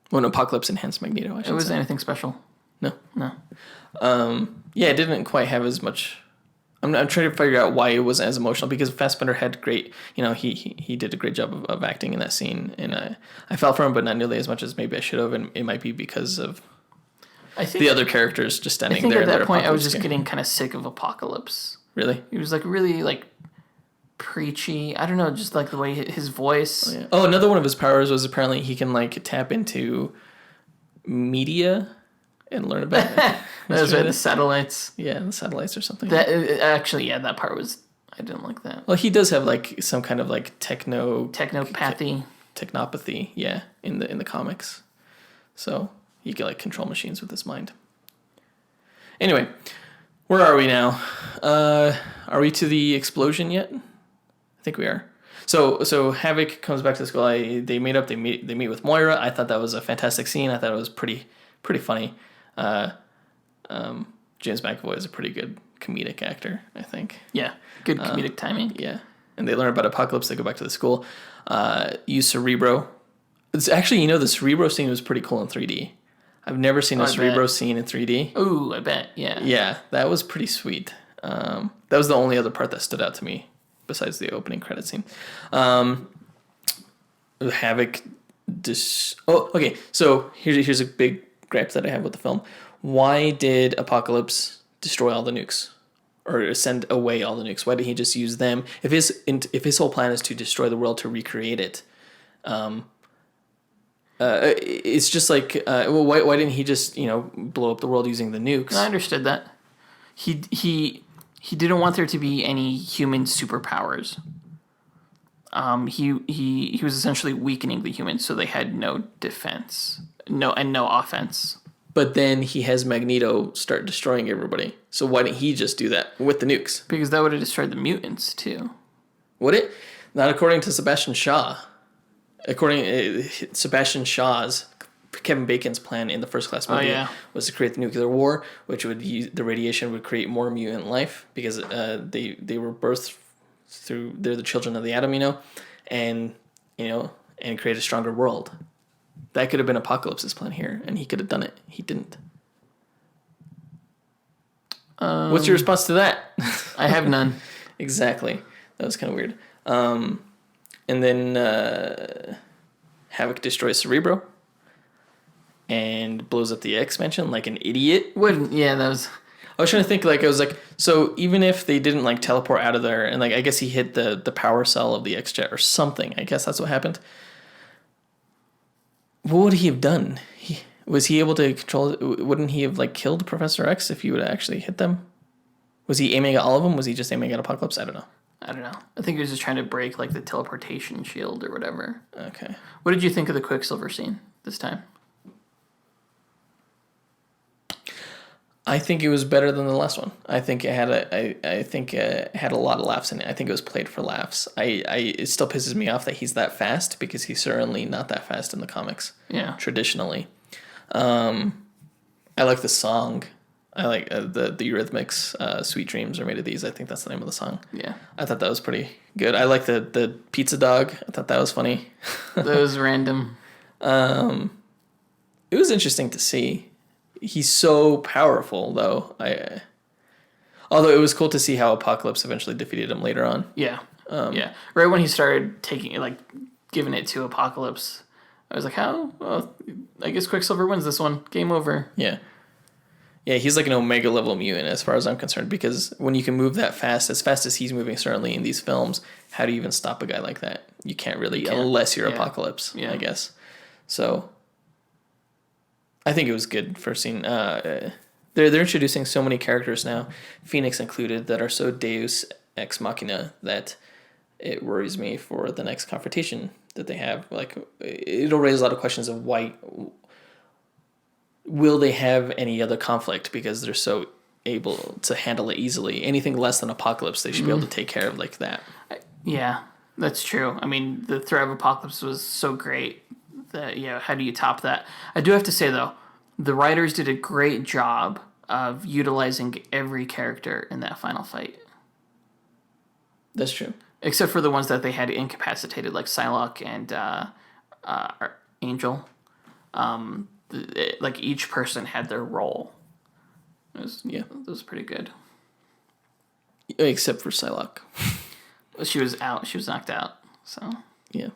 When Apocalypse enhanced Magneto, I should say. It wasn't anything special. No? No. Yeah, it didn't quite have as much... I'm trying to figure out why it wasn't as emotional, because Fassbender had great, he did a great job of acting in that scene, and I felt for him, but not nearly as much as maybe I should have, and it might be because of the other characters just standing there. I think at that point I was just getting kind of sick of Apocalypse. Really? He was really preachy. I don't know, just like the way his voice. Oh, yeah. Oh, another one of his powers was apparently he can tap into media and learn about it. Those are the satellites. Yeah, the satellites or something. That part was... I didn't like that. Well, he does have some kind of technopathy. Technopathy, yeah, in the comics. So he can control machines with his mind. Anyway, where are we now? Are we to the explosion yet? I think we are. So Havoc comes back to the school. They meet with Moira. I thought that was a fantastic scene. I thought it was pretty funny. James McAvoy is a pretty good comedic actor, I think. Yeah, good comedic timing. Yeah, and they learn about Apocalypse. They go back to the school. Use Cerebro. It's actually, the Cerebro scene was pretty cool in 3D. I've never seen a Cerebro scene in 3D. Ooh, I bet. Yeah. Yeah, that was pretty sweet. That was the only other part that stood out to me besides the opening credit scene. Havoc. Okay. So here's a big gripe that I have with the film. Why did Apocalypse destroy all the nukes, or send away all the nukes? Why didn't he just use them? If his whole plan is to destroy the world to recreate it, it's just why didn't he just blow up the world using the nukes? I understood that. He didn't want there to be any human superpowers. He was essentially weakening the humans so they had no defense, no offense. But then he has Magneto start destroying everybody. So why didn't he just do that with the nukes? Because that would have destroyed the mutants too. Would it? Not according to Sebastian Shaw. According to Sebastian Shaw's, Kevin Bacon's plan in the First Class movie was to create the nuclear war, which would use the radiation would create more mutant life because they were birthed through, they're the children of the atom, and create a stronger world. That could have been Apocalypse's plan here, and he could have done it. He didn't. What's your response to that? I have none. Exactly. That was kind of weird. And then Havoc destroys Cerebro. and blows up the X mansion like an idiot. Wouldn't yeah, that was. I was trying to think, like, I was like, so even if they didn't, like, teleport out of there, and, like, I guess he hit the power cell of the X-Jet or something. I guess that's what happened. What would he have done? Was he able to control it? Wouldn't he have, like, killed Professor X if he would have actually hit them? Was he aiming at all of them? Was he just aiming at Apocalypse? I don't know. I think he was just trying to break, like, the teleportation shield or whatever. Okay. What did you think of the Quicksilver scene this time? I think it was better than the last one. I think it had it had a lot of laughs in it. I think it was played for laughs. It still pisses me off that he's that fast because he's certainly not that fast in the comics. Yeah. Traditionally, I like the song. I like the Eurythmics. Sweet Dreams Are Made of These. I think that's the name of the song. Yeah. I thought that was pretty good. I like the pizza dog. I thought that was funny. That was random. It was interesting to see. He's so powerful, though. Although it was cool to see how Apocalypse eventually defeated him later on. Yeah. Yeah. Right when he started taking it, like, giving it to Apocalypse, I was like, how? Well, I guess Quicksilver wins this one. Game over. Yeah. Yeah, he's like an Omega level mutant as far as I'm concerned, because when you can move that fast as he's moving, certainly in these films, how do you even stop a guy like that? You can't really, unless you're Apocalypse, I guess. So I think it was good for seeing. They're introducing so many characters now, Phoenix included, that are so Deus ex machina that it worries me for the next confrontation that they have. Like, it'll raise a lot of questions of why. Will they have any other conflict because they're so able to handle it easily? Anything less than Apocalypse, they should be able to take care of like that. Yeah, that's true. I mean, the threat of Apocalypse was so great that, how do you top that? I do have to say, though, the writers did a great job of utilizing every character in that final fight. That's true. Except for the ones that they had incapacitated, like Psylocke and Angel. Like, each person had their role. It was pretty good. Except for Psylocke. She was out. She was knocked out. So yeah.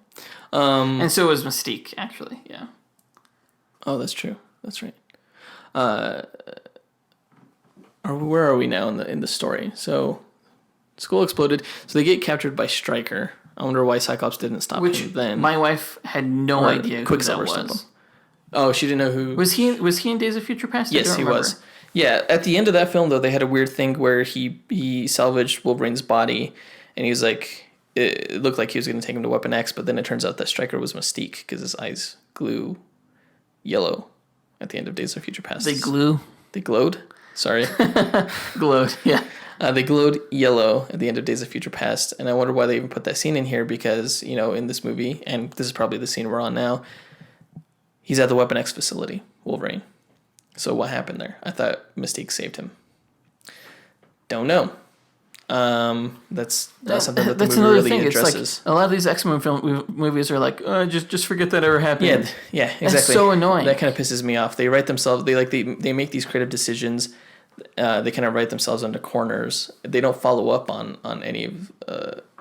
And so was Mystique, actually. Yeah. Oh, that's true. That's right. Where are we now in the story? So, school exploded. So they get captured by Stryker. I wonder why Cyclops didn't stop him then. My wife had no idea who Quicksilver that was. Oh, she didn't know who. Was he in Days of Future Past? Yes, he was. Yeah, at the end of that film, though, they had a weird thing where he salvaged Wolverine's body, and he was like, it looked like he was going to take him to Weapon X, but then it turns out that Stryker was Mystique because his eyes glue yellow at the end of Days of Future Past. They glowed? Sorry. Glowed, yeah. They glowed yellow at the end of Days of Future Past, and I wonder why they even put that scene in here because, in this movie, and this is probably the scene we're on now, he's at the Weapon X facility, Wolverine. So what happened there? I thought Mystique saved him. Don't know. That's something that the movie really thing. addresses. It's like a lot of these X-Men movies are like, just forget that ever happened. Yeah, exactly. That's so annoying. That kind of pisses me off. They write themselves. They make these creative decisions. They kind of write themselves into corners. They don't follow up on any of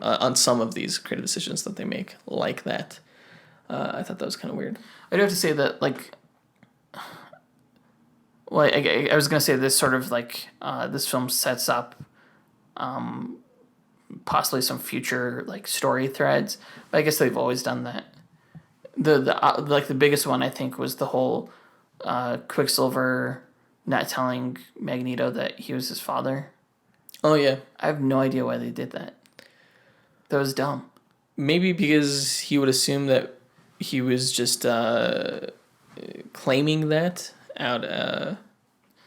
on some of these creative decisions that they make like that. I thought that was kind of weird. I do have to say that, like, well, I was going to say this sort of, like, this film sets up possibly some future, like, story threads. But I guess they've always done that. The biggest one, I think, was the whole Quicksilver not telling Magneto that he was his father. Oh, yeah. I have no idea why they did that. That was dumb. Maybe because he would assume that he was just claiming that out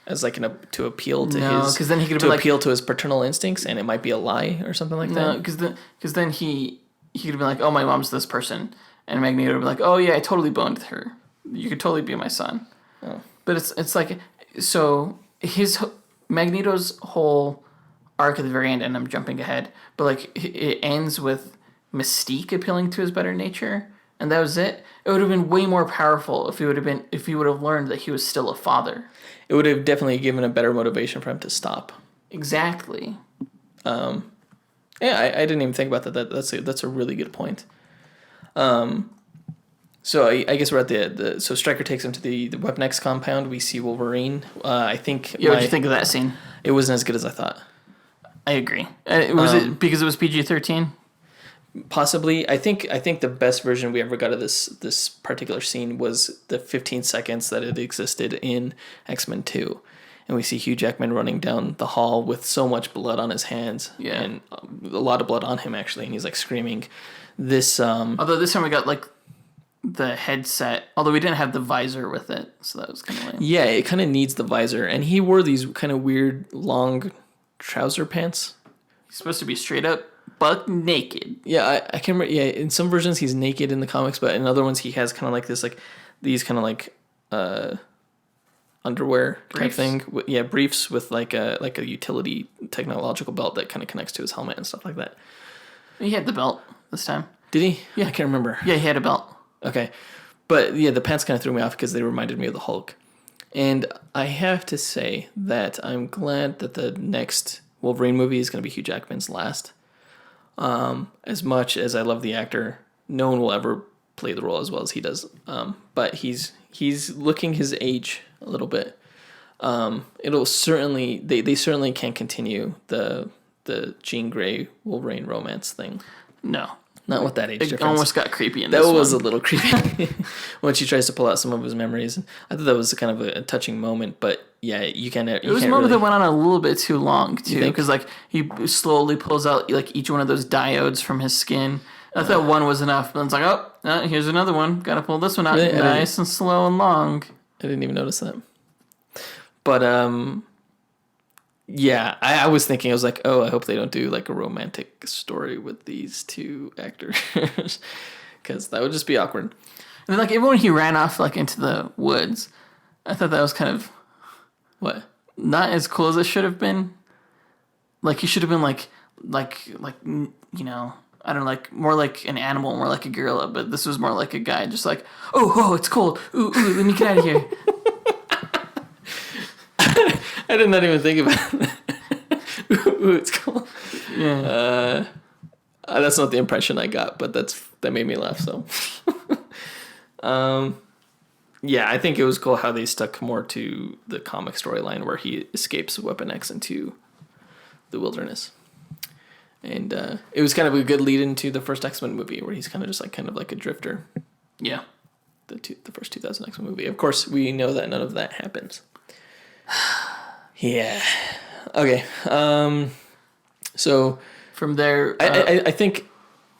as like to appeal to his then he could to appeal to his paternal instincts, and it might be a lie or something like that. Because then he could have been like, oh, my mom's this person, and Magneto would be like, oh yeah, I totally boned with her. You could totally be my son. Oh. But it's like, so Magneto's whole arc at the very end, and I'm jumping ahead, but like it ends with Mystique appealing to his better nature. And that was it. It would have been way more powerful if he would have learned that he was still a father. It would have definitely given a better motivation for him to stop. Exactly. Yeah, I didn't even think about that. That's a really good point. So I guess we're at the so Stryker takes him to the Weapon X compound. We see Wolverine. I think Yeah, what'd you think of that scene? it wasn't as good as I thought. I agree. Was it because it was PG-13? Possibly. I think the best version we ever got of this particular scene was the 15 seconds that it existed in X-Men 2. And we see Hugh Jackman running down the hall with so much blood on his hands. Yeah. And a lot of blood on him, actually. And he's, like, screaming. This, Although this time we got, like, the headset. Although we didn't have the visor with it. So that was kind of lame. Yeah, it kind of needs the visor. And he wore these kind of weird, long trouser pants. He's supposed to be straight up buck naked. Yeah, I can remember. Yeah, in some versions he's naked in the comics, but in other ones he has kind of like this, like, these kind of like, underwear type thing. Yeah, briefs with like a utility technological belt that kind of connects to his helmet and stuff like that. He had the belt this time. Did he? Yeah, I can't remember. Yeah, he had a belt. Okay, but yeah, the pants kind of threw me off because they reminded me of the Hulk. And I have to say that I'm glad that the next Wolverine movie is going to be Hugh Jackman's last. As much as I love the actor, no one will ever play the role as well as he does. But he's looking his age a little bit. It'll certainly they certainly can't continue the Jean Grey Wolverine romance thing. No. Not with that age it difference. almost got creepy in that this was one. a little creepy when she tries to pull out some of his memories. I thought that was kind of a touching moment, but yeah, you can't. It was a moment that went on a little bit too long too, because like he slowly pulls out like each one of those diodes from his skin. I thought one was enough, but it's like, oh, here's another one. Got to pull this one out, Really? nice and slow and long. I didn't even notice that. But yeah, I was thinking, I was like, oh, I hope they don't do like a romantic story with these two actors, because that would just be awkward. And then like even when he ran off like into the woods, I thought that was kind of What? not as cool as it should have been. Like he should have been like you know, I don't know, like more like an animal, more like a gorilla, but this was more like a guy, just like, oh, it's cold. Ooh, let me get out of here. I did not even think about that. Ooh, it's cool. Yeah. That's not the impression I got, but that made me laugh. So, yeah, I think it was cool how they stuck more to the comic storyline where he escapes Weapon X into the wilderness, and it was kind of a good lead into the first X-Men movie where he's kind of like a drifter. Yeah. The first 2000 X-Men movie. Of course, we know that none of that happens. Yeah. Okay. So From there, I think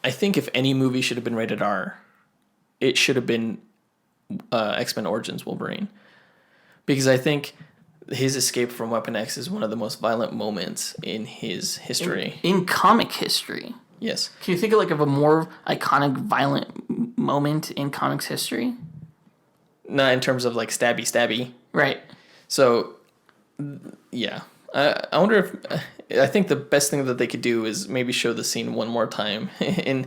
if any movie should have been rated R, it should have been X-Men Origins Wolverine, because I think his escape from Weapon X is one of the most violent moments in his history. in comic history. Yes. Can you think of a more iconic, violent moment in comics history? Not in terms of like stabby. Right. So, yeah. I wonder if I think the best thing that they could do is maybe show the scene one more time in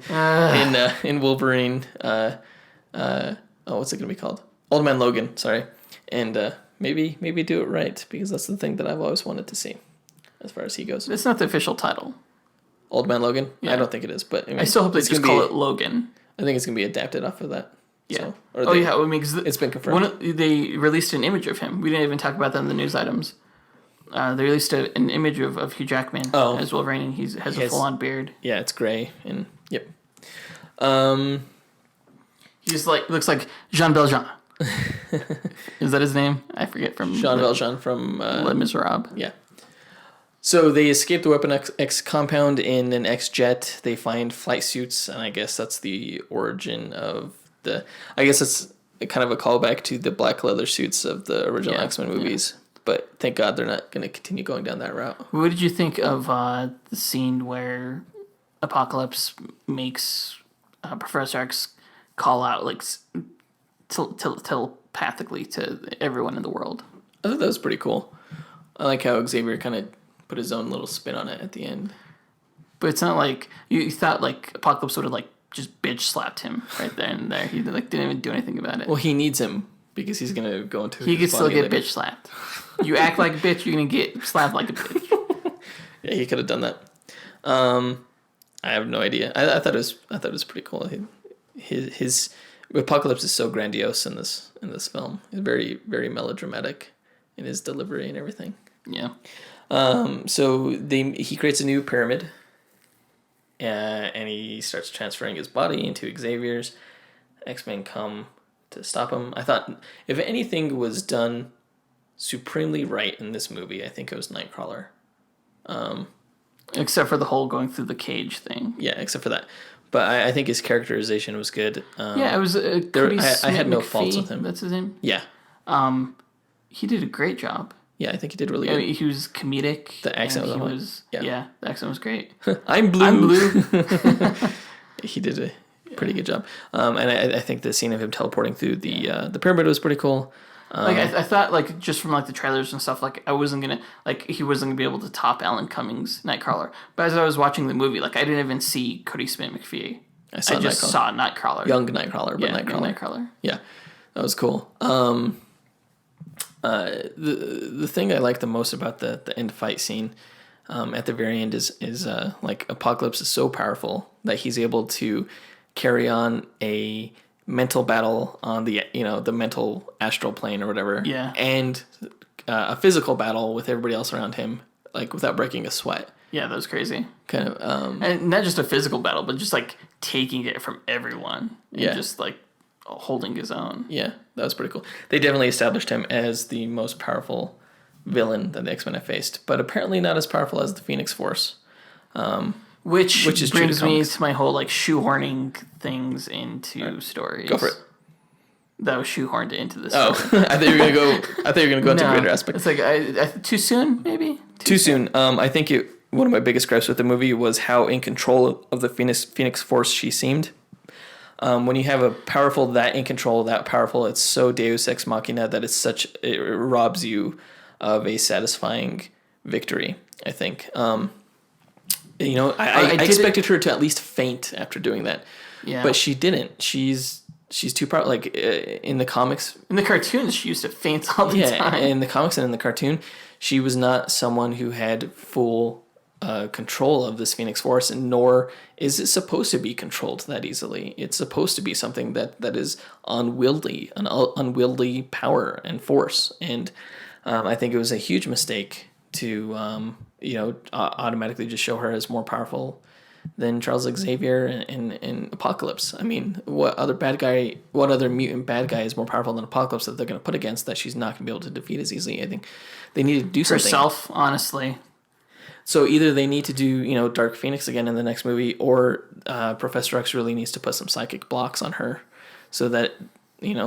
Wolverine. What's it gonna be called? Old Man Logan. Sorry, and maybe do it right, because that's the thing that I've always wanted to see, as far as he goes. It's not the official title. Old Man Logan. Yeah. I don't think it is, but I, mean, I still hope they just call it Logan. I think it's gonna be adapted off of that. Yeah. So, yeah. I mean, 'cause it's been confirmed. They released an image of him. We didn't even talk about that in the news items. They released an image of Hugh Jackman as Wolverine, and he has a full-on beard. Yeah, it's gray, and yep. He just looks like Jean Valjean. Is that his name? I forget. From Jean Valjean from Les Miserables. Yeah. So they escape the Weapon X compound in an X-jet. They find flight suits, and I guess that's the origin of the... I guess it's kind of a callback to the black leather suits of the original X-Men movies. Yeah. But thank God they're not going to continue going down that route. What did you think of the scene where Apocalypse makes Professor X call out like telepathically to everyone in the world? I thought that was pretty cool. I like how Xavier kind of put his own little spin on it at the end. But it's not like you thought like Apocalypse would have like just bitch slapped him right there and there. He like didn't even do anything about it. Well, he needs him because he's gonna go into. He could still get bitch slapped. You act like a bitch, you're gonna get slapped like a bitch. Yeah, he could have done that. I have no idea. I thought it was pretty cool. His Apocalypse is so grandiose in this film. He's very, very melodramatic in his delivery and everything. Yeah. So he creates a new pyramid, and he starts transferring his body into Xavier's. X-Men come to stop him. I thought if anything was done supremely right in this movie, I think it was Nightcrawler. Except for the whole going through the cage thing. Yeah, except for that. But I think his characterization was good. Yeah, it was. I had no faults with him. That's his name. Yeah. He did a great job. Yeah, I think he did really I good. mean, he was comedic. The accent and was yeah, the accent was great. I'm blue. I'm blue. He did a pretty good job. And I think the scene of him teleporting through the pyramid was pretty cool. I thought like just from like the trailers and stuff, like he wasn't gonna be able to top Alan Cummings' Nightcrawler. But as I was watching the movie, like I didn't even see Cody Smith McPhee. I just saw Nightcrawler. Young Nightcrawler, but yeah, Nightcrawler. Young Nightcrawler. Yeah, that was cool. The thing I like the most about the end fight scene at the very end is like Apocalypse is so powerful that he's able to carry on a mental battle on the mental astral plane or whatever, and a physical battle with everybody else around him, like without breaking a sweat. Yeah, that was crazy. Kind of, and not just a physical battle, but just like taking it from everyone. And just like holding his own. Yeah, that was pretty cool. They definitely established him as the most powerful villain that the X-Men have faced, but apparently not as powerful as the Phoenix Force. Which brings me to my whole like shoehorning things into stories. Go for it. That was shoehorned into this. Oh, I thought you were gonna go into greater aspects. It's like too soon, maybe. Too soon. I think one of my biggest gripes with the movie was how in control of the Phoenix Force she seemed. When you have a powerful that in control, that powerful, it's so Deus Ex Machina that it robs you of a satisfying victory. I think. I expected her to at least faint after doing that. Yeah. But she didn't. She's too powerful. Like in the comics. In the cartoons, she used to faint all the time. Yeah, in the comics and in the cartoon, she was not someone who had full control of this Phoenix Force, and nor is it supposed to be controlled that easily. It's supposed to be something that is unwieldy, an unwieldy power and force. And I think it was a huge mistake to automatically just show her as more powerful than Charles Xavier and Apocalypse. I mean, what other mutant bad guy is more powerful than Apocalypse that they're going to put against that she's not going to be able to defeat as easily? I think they need to do something. Herself, honestly. So either they need to do, Dark Phoenix again in the next movie, or Professor X really needs to put some psychic blocks on her so that,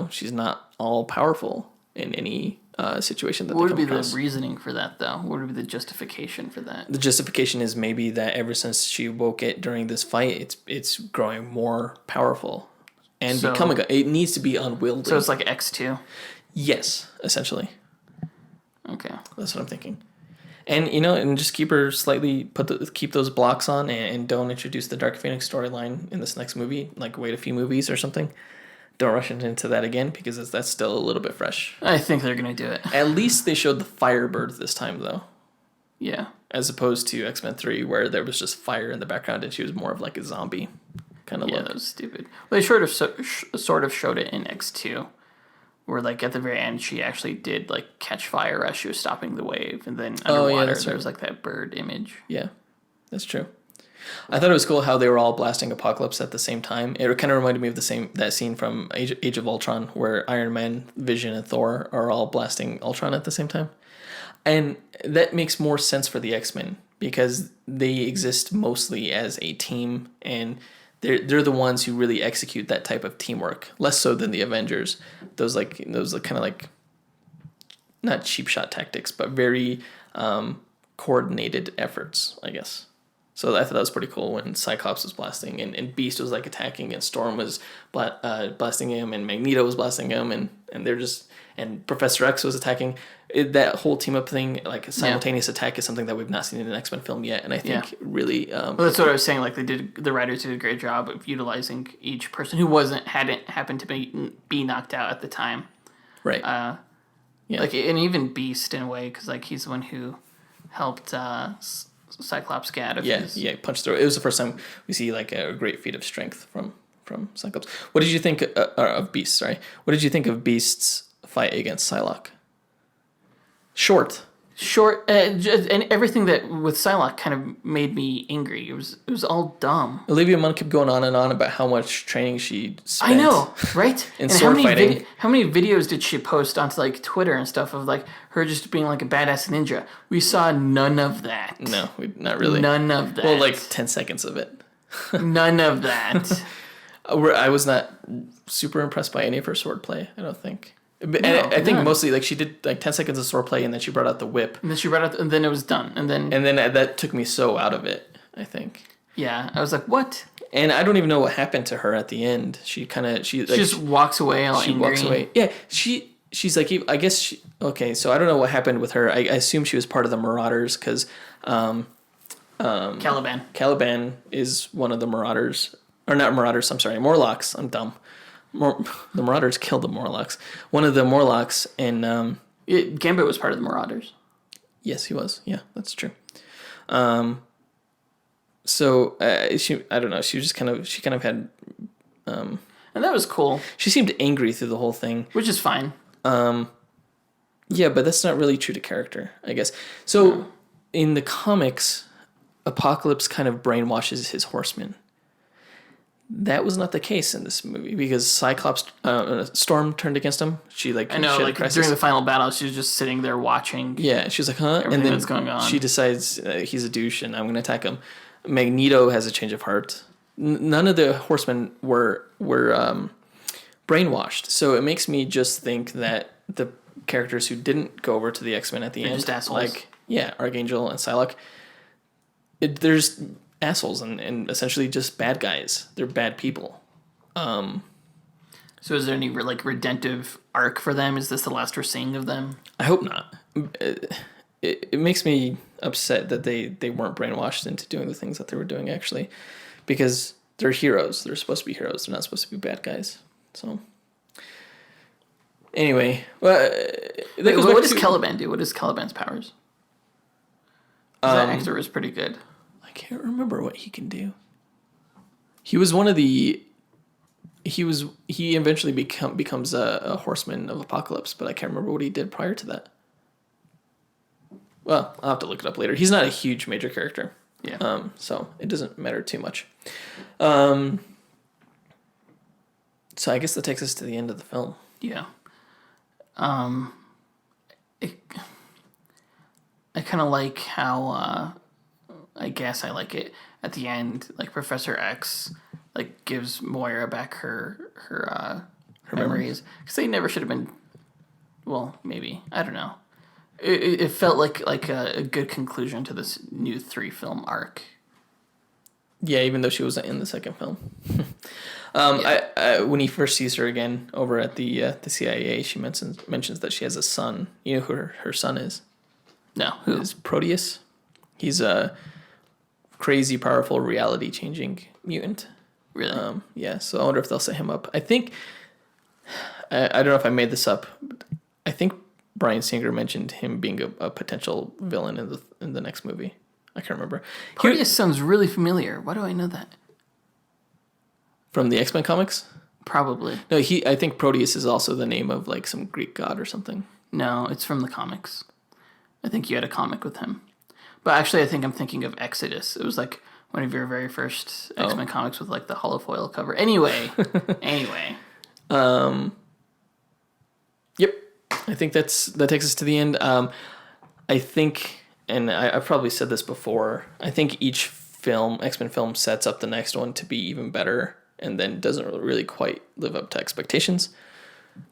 she's not all powerful in any situation that they come across. What would be the reasoning for that, though? What would be the justification for that? The justification is maybe that ever since she woke it during this fight, it's growing more powerful and it needs to be unwieldy. So it's like X2? Yes, essentially. Okay. That's what I'm thinking. And and just keep her keep those blocks on, and don't introduce the Dark Phoenix storyline in this next movie. Like wait a few movies or something. Don't rush into that again because that's still a little bit fresh. I think they're gonna do it. At least they showed the Firebird this time, though. Yeah. As opposed to X-Men 3, where there was just fire in the background and she was more of like a zombie kind of look. Yeah, that was stupid. Well, they sort of showed it in X2. Where, like, at the very end, she actually did, like, catch fire as she was stopping the wave. And then underwater, there was, like, that bird image. Yeah, that's true. I thought it was cool how they were all blasting Apocalypse at the same time. It kind of reminded me of that scene from Age of Ultron, where Iron Man, Vision, and Thor are all blasting Ultron at the same time. And that makes more sense for the X-Men, because they exist mostly as a team, and they're the ones who really execute that type of teamwork, less so than the Avengers. Those kind of like not cheap shot tactics, but very coordinated efforts, I guess. So I thought that was pretty cool when Cyclops was blasting and Beast was like attacking and Storm was blasting him and Magneto was blasting him and they're just and Professor X was attacking. That whole team up thing, like a simultaneous attack, is something that we've not seen in an X-Men film yet, and I think really. Well, that's what I was saying. Like the writers did a great job of utilizing each person who hadn't happened to be knocked out at the time. Right. Like and even Beast in a way, because like he's the one who helped Cyclops get out of his. Yeah, punch through. It was the first time we see like a great feat of strength from from Cyclops. What did you think of Beast? Sorry, what did you think of Beast's fight against Psylocke? Short, and everything that with Psylocke kind of made me angry. It was all dumb. Olivia Munn kept going on and on about how much training she spent. I know, right? In and sword fighting. How many videos did she post onto like Twitter and stuff of like her just being like a badass ninja? We saw none of that. No, not really. None of that. Well, like 10 seconds of it. None of that. I was not super impressed by any of her swordplay, I don't think. And No, I think none. mostly like she did like 10 seconds of swordplay and then she brought out the whip. And then she read out, and then it was done. And then that took me so out of it, I think. yeah, I was like, what? And I don't even know what happened to her at the end. She Just walks away all angry. Walks away. Yeah, she's like, I guess okay, so I don't know what happened with her. I assume she was part of the Marauders because Caliban is one of the Marauders. Or not Marauders, I'm sorry, Morlocks. I'm dumb. The Marauders killed the Morlocks. One of the Morlocks and Gambit was part of the Marauders. yes, he was. Yeah, that's true. So I don't know. She kind of had. And that was cool. She seemed angry through the whole thing, Which is fine. yeah, but that's not really true to character, I guess. So in the comics, Apocalypse kind of brainwashes his horsemen. That was not the case in this movie because Cyclops, Storm turned against him. She I know, like during the final battle, she was just sitting there watching. Yeah, she was like, huh? Everything And then that's going on. she decides he's a douche and I'm going to attack him. Magneto has a change of heart. None of the horsemen were brainwashed. So it makes me just think that the characters who didn't go over to the X-Men at the end, just assholes. like Archangel and Psylocke, there's assholes and essentially just bad guys. They're bad people. So is there any like redemptive arc for them? Is this the last we're seeing of them? I hope not. It makes me upset that they weren't brainwashed into doing the things that they were doing actually, because they're heroes. They're supposed to be heroes. They're not supposed to be bad guys. So anyway, what does Caliban do? What is Caliban's powers? That actor was pretty good. I can't remember what he can do. He was one of the. He eventually becomes a horseman of Apocalypse, but I can't remember what he did prior to that. Well, I'll have to look it up later. He's not a huge major character. Yeah. So it doesn't matter too much. So I guess that takes us to the end of the film. Yeah. I kind of like how I guess I like it at the end. Like Professor X, like gives Moira back her memories because they never should have been. Well, maybe I don't know. It felt like a good conclusion to this new 3-film arc. Yeah, even though she wasn't in the second film. I when he first sees her again over at the CIA, she mentions that she has a son. You know who her son is? No, who is Proteus? He's a crazy, powerful, reality-changing mutant. Really? Yeah. So I wonder if they'll set him up. I think I don't know if I made this up, but I think Bryan Singer mentioned him being a potential villain in the next movie. I can't remember. Proteus sounds really familiar. Why do I know that? From the X-Men comics? Probably. No, I think Proteus is also the name of like some Greek god or something. No, it's from the comics. I think you had a comic with him. But actually, I think I'm thinking of Exodus. It was like one of your very first X-Men comics with like the holofoil cover. Anyway. Yep. I think that takes us to the end. I think, and I've probably said this before, I think each X-Men film sets up the next one to be even better and then doesn't really quite live up to expectations.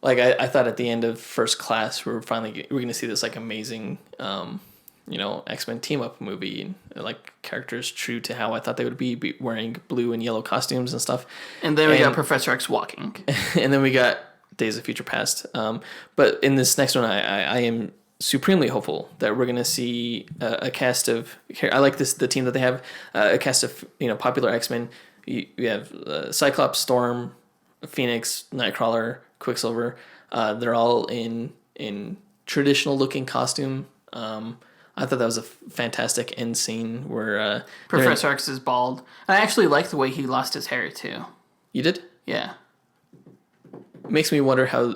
Like I thought at the end of First Class, we're going to see this like amazing, X-Men team up movie, and like characters true to how I thought they would be wearing blue and yellow costumes and stuff. And then we got Professor X walking. And then we got Days of Future Past. But in this next one, I am supremely hopeful that we're going to see a cast of. I like the team that they have. A cast of popular X-Men. You have Cyclops, Storm, Phoenix, Nightcrawler, Quicksilver. They're all in traditional looking costume. I thought that was a fantastic end scene where Professor X is bald. I actually like the way he lost his hair too. You did? Yeah. It makes me wonder how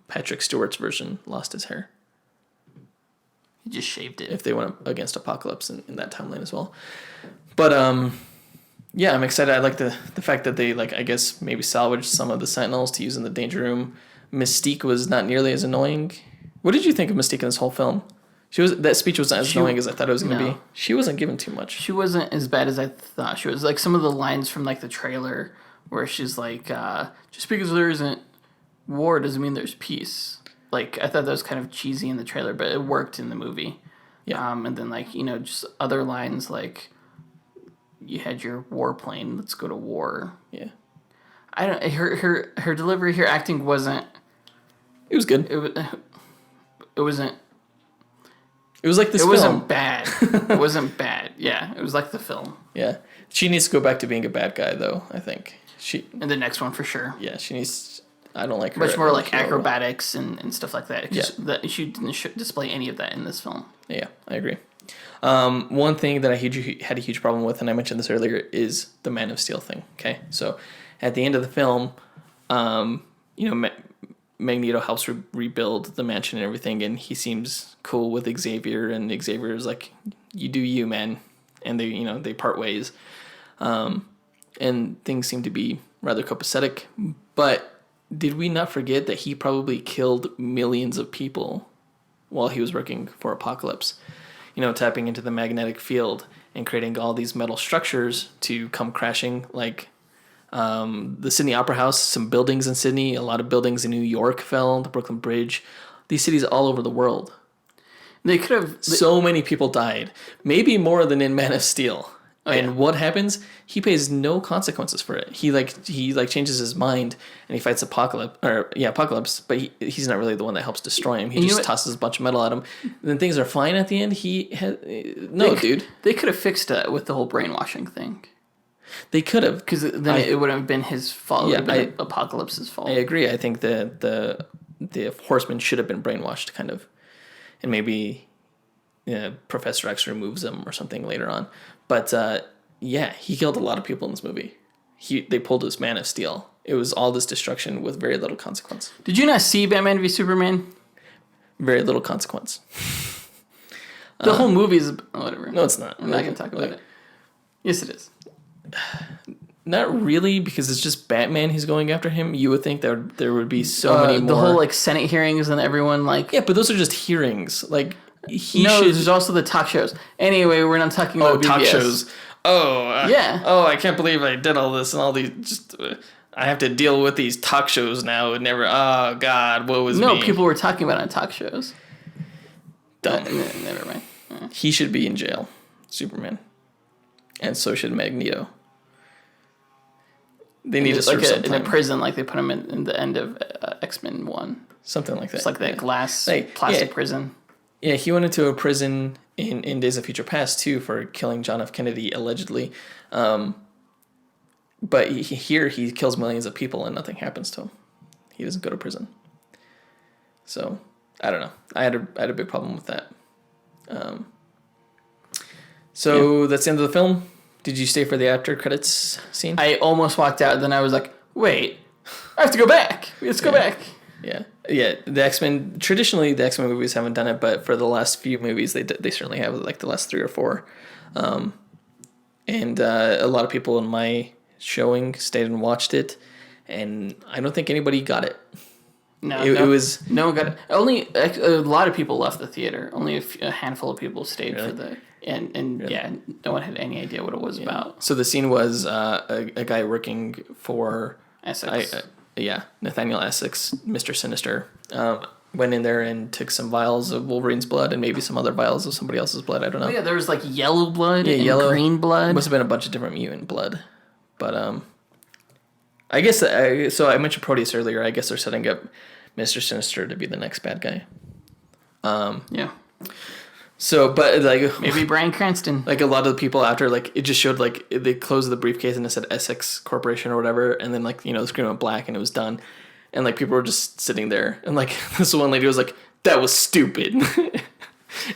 Patrick Stewart's version lost his hair. He just shaved it. If they went up against Apocalypse in that timeline as well. But yeah, I'm excited. I like the fact that they, like, I guess maybe salvaged some of the Sentinels to use in the Danger Room. Mystique was not nearly as annoying. What did you think of Mystique in this whole film? That speech wasn't as annoying as I thought it was going to be. She wasn't given too much. She wasn't as bad as I thought she was. Like, some of the lines from, like, the trailer where she's like, just because there isn't war doesn't mean there's peace. Like, I thought that was kind of cheesy in the trailer, but it worked in the movie. Yeah. And then, like, you know, just other lines like, you had your warplane, let's go to war. Yeah. I don't. Her delivery, her acting wasn't. It was good. It wasn't. It was like this. It film. wasn't bad. It wasn't bad. Yeah, it was like the film. Yeah, she needs to go back to being a bad guy, though. I think in the next one for sure. Yeah, she needs. I don't like her. Much more like acrobatics and stuff like that. Yeah. She didn't display any of that in this film. Yeah, I agree. One thing that I had a huge problem with, and I mentioned this earlier, is the Man of Steel thing. Okay, so at the end of the film, you know, Magneto helps rebuild the mansion and everything, and he seems cool with Xavier, and Xavier is like, "You do you, man," and they part ways, and things seem to be rather copacetic. But did we not forget that he probably killed millions of people while he was working for Apocalypse? You know, tapping into the magnetic field and creating all these metal structures to come crashing, like the Sydney Opera House, some buildings in Sydney, a lot of buildings in New York fell, the Brooklyn Bridge, these cities all over the world. They could have... So many people died, maybe more than in Man of Steel. Oh, and yeah. What happens? He pays no consequences for it. He changes his mind and he fights Apocalypse, but he's not really the one that helps destroy him. He just tosses a bunch of metal at him. And then things are fine at the end. Dude. They could have fixed it with the whole brainwashing thing. They could have, because then it would have been his fault. Yeah, it would have been Apocalypse's fault. I agree. I think the Horsemen should have been brainwashed, kind of, and maybe Professor X removes them or something later on. But he killed a lot of people in this movie. They pulled his Man of Steel. It was all this destruction with very little consequence. Did you not see Batman v Superman? Very little consequence. The whole movie is whatever. No, it's not. I'm not gonna talk about it. Yes, it is. Not really, because it's just Batman who's going after him. You would think there would be so many more. The whole Senate hearings and everyone Yeah, but those are just hearings. There's also the talk shows. Anyway, we're not talking about BVS. Talk shows. Yeah. I can't believe I did all this and all these. I have to deal with these talk shows now. Oh God, what was me? No, people were talking about it on talk shows. Dumb. Never mind. He should be in jail, Superman, and so should Magneto. They need to serve some time. In a prison, like they put him in the end of X-Men 1. Something like that. It's like that glass plastic prison. Yeah, he went into a prison in Days of Future Past, too, for killing John F. Kennedy, allegedly. But here he kills millions of people and nothing happens to him. He doesn't go to prison. So, I don't know. I had a big problem with that. That's the end of the film. Did you stay for the after credits scene? I almost walked out, then I was like, wait, I have to go back. Let's go back. Yeah. Yeah, the X-Men, traditionally the X-Men movies haven't done it, but for the last few movies they certainly have, like the last 3 or 4. And a lot of people in my showing stayed and watched it, and I don't think anybody got it. No, no one got it. Only a lot of people left the theater. Only a handful of people stayed for the... And really? Yeah, no one had any idea what it was about. So the scene was a guy working for... Essex. Nathaniel Essex, Mr. Sinister, went in there and took some vials of Wolverine's blood and maybe some other vials of somebody else's blood. I don't know. Oh, yeah, there was yellow blood and green blood. Must have been a bunch of different mutant blood. But I guess... so I mentioned Proteus earlier. I guess they're setting up Mr. Sinister to be the next bad guy. Yeah. So, but maybe Bryan Cranston. A lot of the people after, it just showed they closed the briefcase and it said Essex Corporation or whatever, and then the screen went black and it was done, and people were just sitting there, and this one lady was like, "That was stupid," and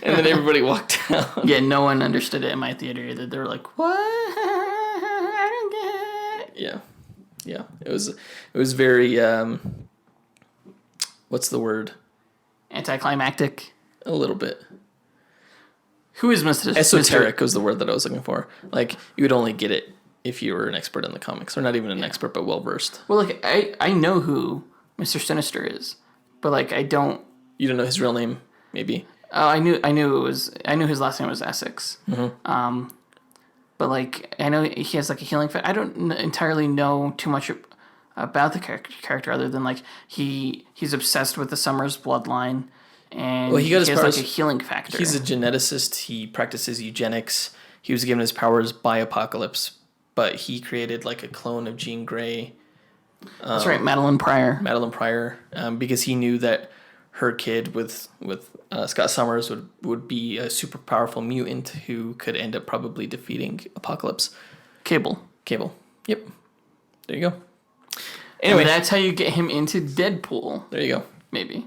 then everybody walked out. Yeah, no one understood it in my theater either. They were like, "What? I don't get it." Yeah. Yeah, it was very what's the word? Anticlimactic. A little bit. Who is Mr. Esoteric was the word that I was looking for. Like, you would only get it if you were an expert in the comics, or not even an expert, but well versed. Well, like I know who Mr. Sinister is, but like I don't. You don't know his real name, maybe. Oh, I knew his last name was Essex. Mm-hmm. But like I know he has like a healing. I don't entirely know too much about the character other than like he's obsessed with the Summers bloodline, and he got his has powers, like a healing factor. He's a geneticist. He practices eugenics. He was given his powers by Apocalypse, but he created like a clone of Jean Grey. That's right, Madeline Pryor. Because he knew that her kid with Scott Summers would be a super powerful mutant who could end up probably defeating Apocalypse. Cable. Yep. There you go. Anyway, and that's how you get him into Deadpool. There you go. Maybe.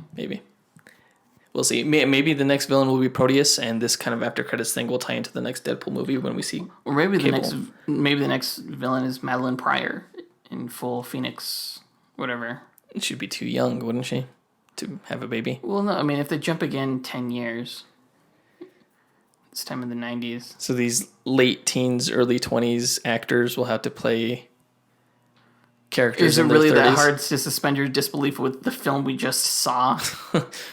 We'll see. Maybe the next villain will be Proteus, and this kind of after credits thing will tie into the next Deadpool movie when we see. Or maybe Cable. the next villain is Madeline Pryor in full Phoenix, whatever. She'd be too young, wouldn't she, to have a baby? Well, no. I mean, if they jump again 10 years, it's time in the 90s. So these late teens, early 20s actors will have to play characters. Is it in their really 30s? that hard to suspend your disbelief with the film we just saw?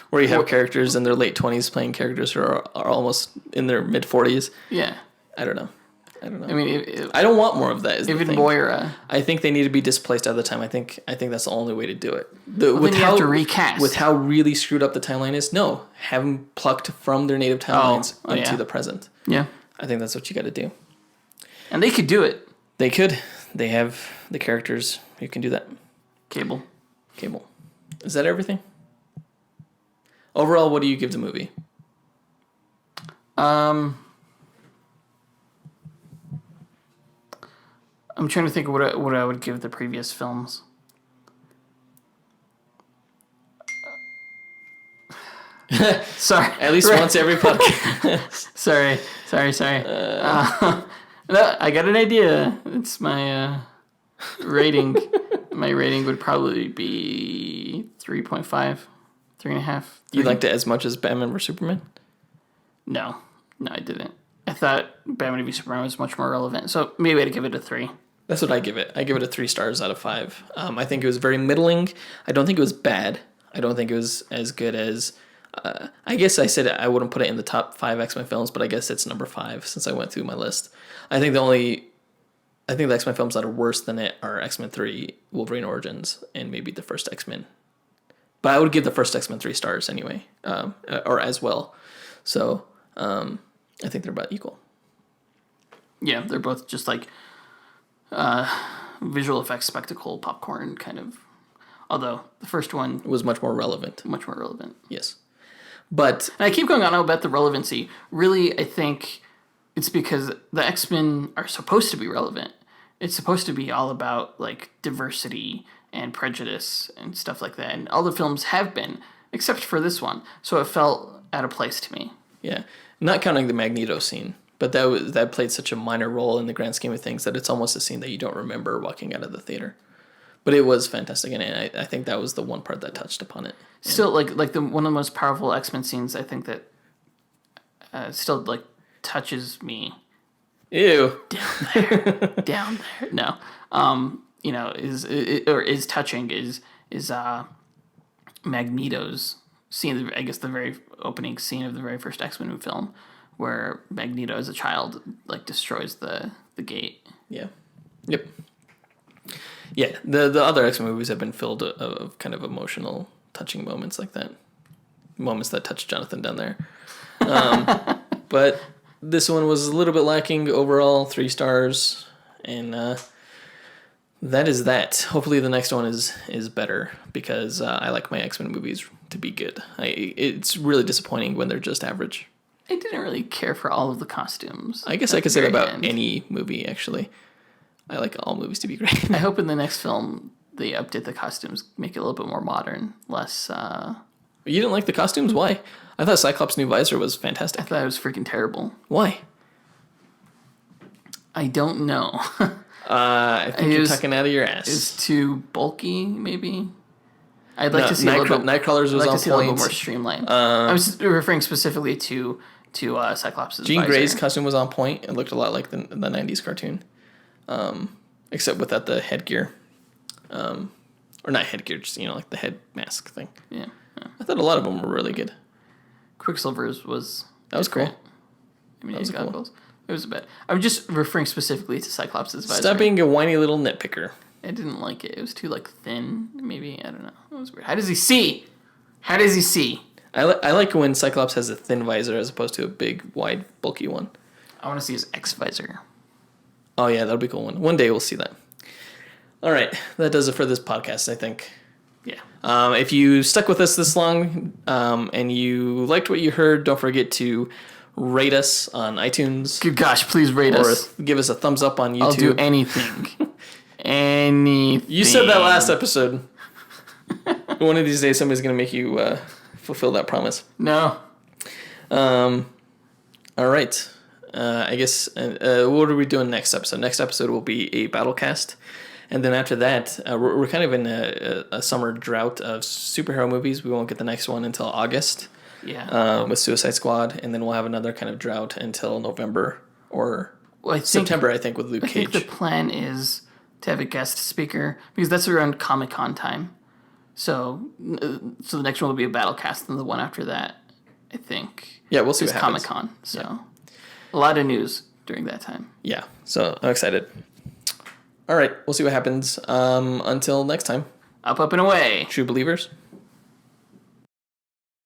Where you have characters in their late 20s playing characters who are almost in their mid 40s. Yeah. I don't know. I mean, I don't want more of that. Even Moira. I think they need to be displaced out of the time. I think that's the only way to do it. Then you have to recast. With how really screwed up the timeline is, no, have them plucked from their native timelines into the present. Yeah. I think that's what you got to do. And they could do it. They could. They have the characters who can do that. Cable. Is that everything? Overall, what do you give the movie? I'm trying to think of what I would give the previous films. Sorry. At least once every podcast. Sorry. No, I got an idea. It's my rating. My rating would probably be 3.5, 3.5. You liked it as much as Batman vs Superman? No, I didn't. I thought Batman v Superman was much more relevant, so maybe I'd give it a 3. That's what I give it. I give it a 3 stars out of 5. I think it was very middling. I don't think it was bad. I don't think it was as good as... I guess I said I wouldn't put it in the top 5 X-Men films, but I guess it's number 5 since I went through my list. I think the X-Men films that are worse than it are X-Men 3, Wolverine Origins, and maybe the first X-Men. But I would give the first X-Men 3 stars anyway, or as well. So I think they're about equal. Yeah, they're both just like visual effects spectacle popcorn kind of. Although the first one was much more relevant. Yes. But and I keep going on about the relevancy. Really, I think it's because the X-Men are supposed to be relevant. It's supposed to be all about like diversity and prejudice and stuff like that. And all the films have been, except for this one. So it felt out of place to me. Yeah. Not counting the Magneto scene. But that played such a minor role in the grand scheme of things that it's almost a scene that you don't remember walking out of the theater. But it was fantastic, and I think that was the one part that touched upon it. Still, like one of the most powerful X-Men scenes, I think that still like touches me. Ew. Down there. No, is touching is Magneto's scene. I guess the very opening scene of the very first X-Men film, where Magneto as a child like destroys the gate. Yeah. Yep. Yeah, the other X-Men movies have been filled of kind of emotional, touching moments like that. Moments that touch Jonathan down there. But this one was a little bit lacking overall, 3 stars. And that is that. Hopefully the next one is better because I like my X-Men movies to be good. It's really disappointing when they're just average. I didn't really care for all of the costumes. I guess I could say that about any movie, actually. I like all movies to be great. I hope in the next film they update the costumes, make it a little bit more modern, less... You didn't like the costumes? Why? I thought Cyclops' new visor was fantastic. I thought it was freaking terrible. Why? I don't know. I think you're tucking out of your ass. Is too bulky, maybe. I'd like to see Nightcrawlers was on point. A little more streamlined. I was referring specifically to Cyclops' Jean Grey's costume was on point. It looked a lot like the 90s cartoon, except without the headgear, or not headgear, just like the head mask thing. Yeah. I thought a lot of them were really good. Quicksilver's was cool. I mean, it got cool. It was a bit. I'm just referring specifically to Cyclops' visor. Stop being a whiny little nitpicker. I didn't like it. It was too thin. Maybe, I don't know. It was weird. How does he see? I like when Cyclops has a thin visor as opposed to a big, wide, bulky one. I want to see his X visor. Oh yeah, that'll be a cool one. One day we'll see that. All right, that does it for this podcast, I think. Yeah. If you stuck with us this long and you liked what you heard, don't forget to rate us on iTunes. Good gosh, please rate us. Or give us a thumbs up on YouTube. I'll do anything. Anything. You said that last episode. One of these days, somebody's going to make you fulfill that promise. No. All right. I guess, what are we doing next episode? Next episode will be a battle cast. And then after that, we're kind of in a summer drought of superhero movies. We won't get the next one until August. Yeah. With Suicide Squad. And then we'll have another kind of drought until November or September, I think, with Luke Cage. I think the plan is to have a guest speaker because that's around Comic-Con time. So the next one will be a battle cast, and the one after that, I think. Yeah, we'll see what happens. Comic-Con. So a lot of news during that time. Yeah, so I'm excited. All right, we'll see what happens. Until next time. Up, and away. True believers.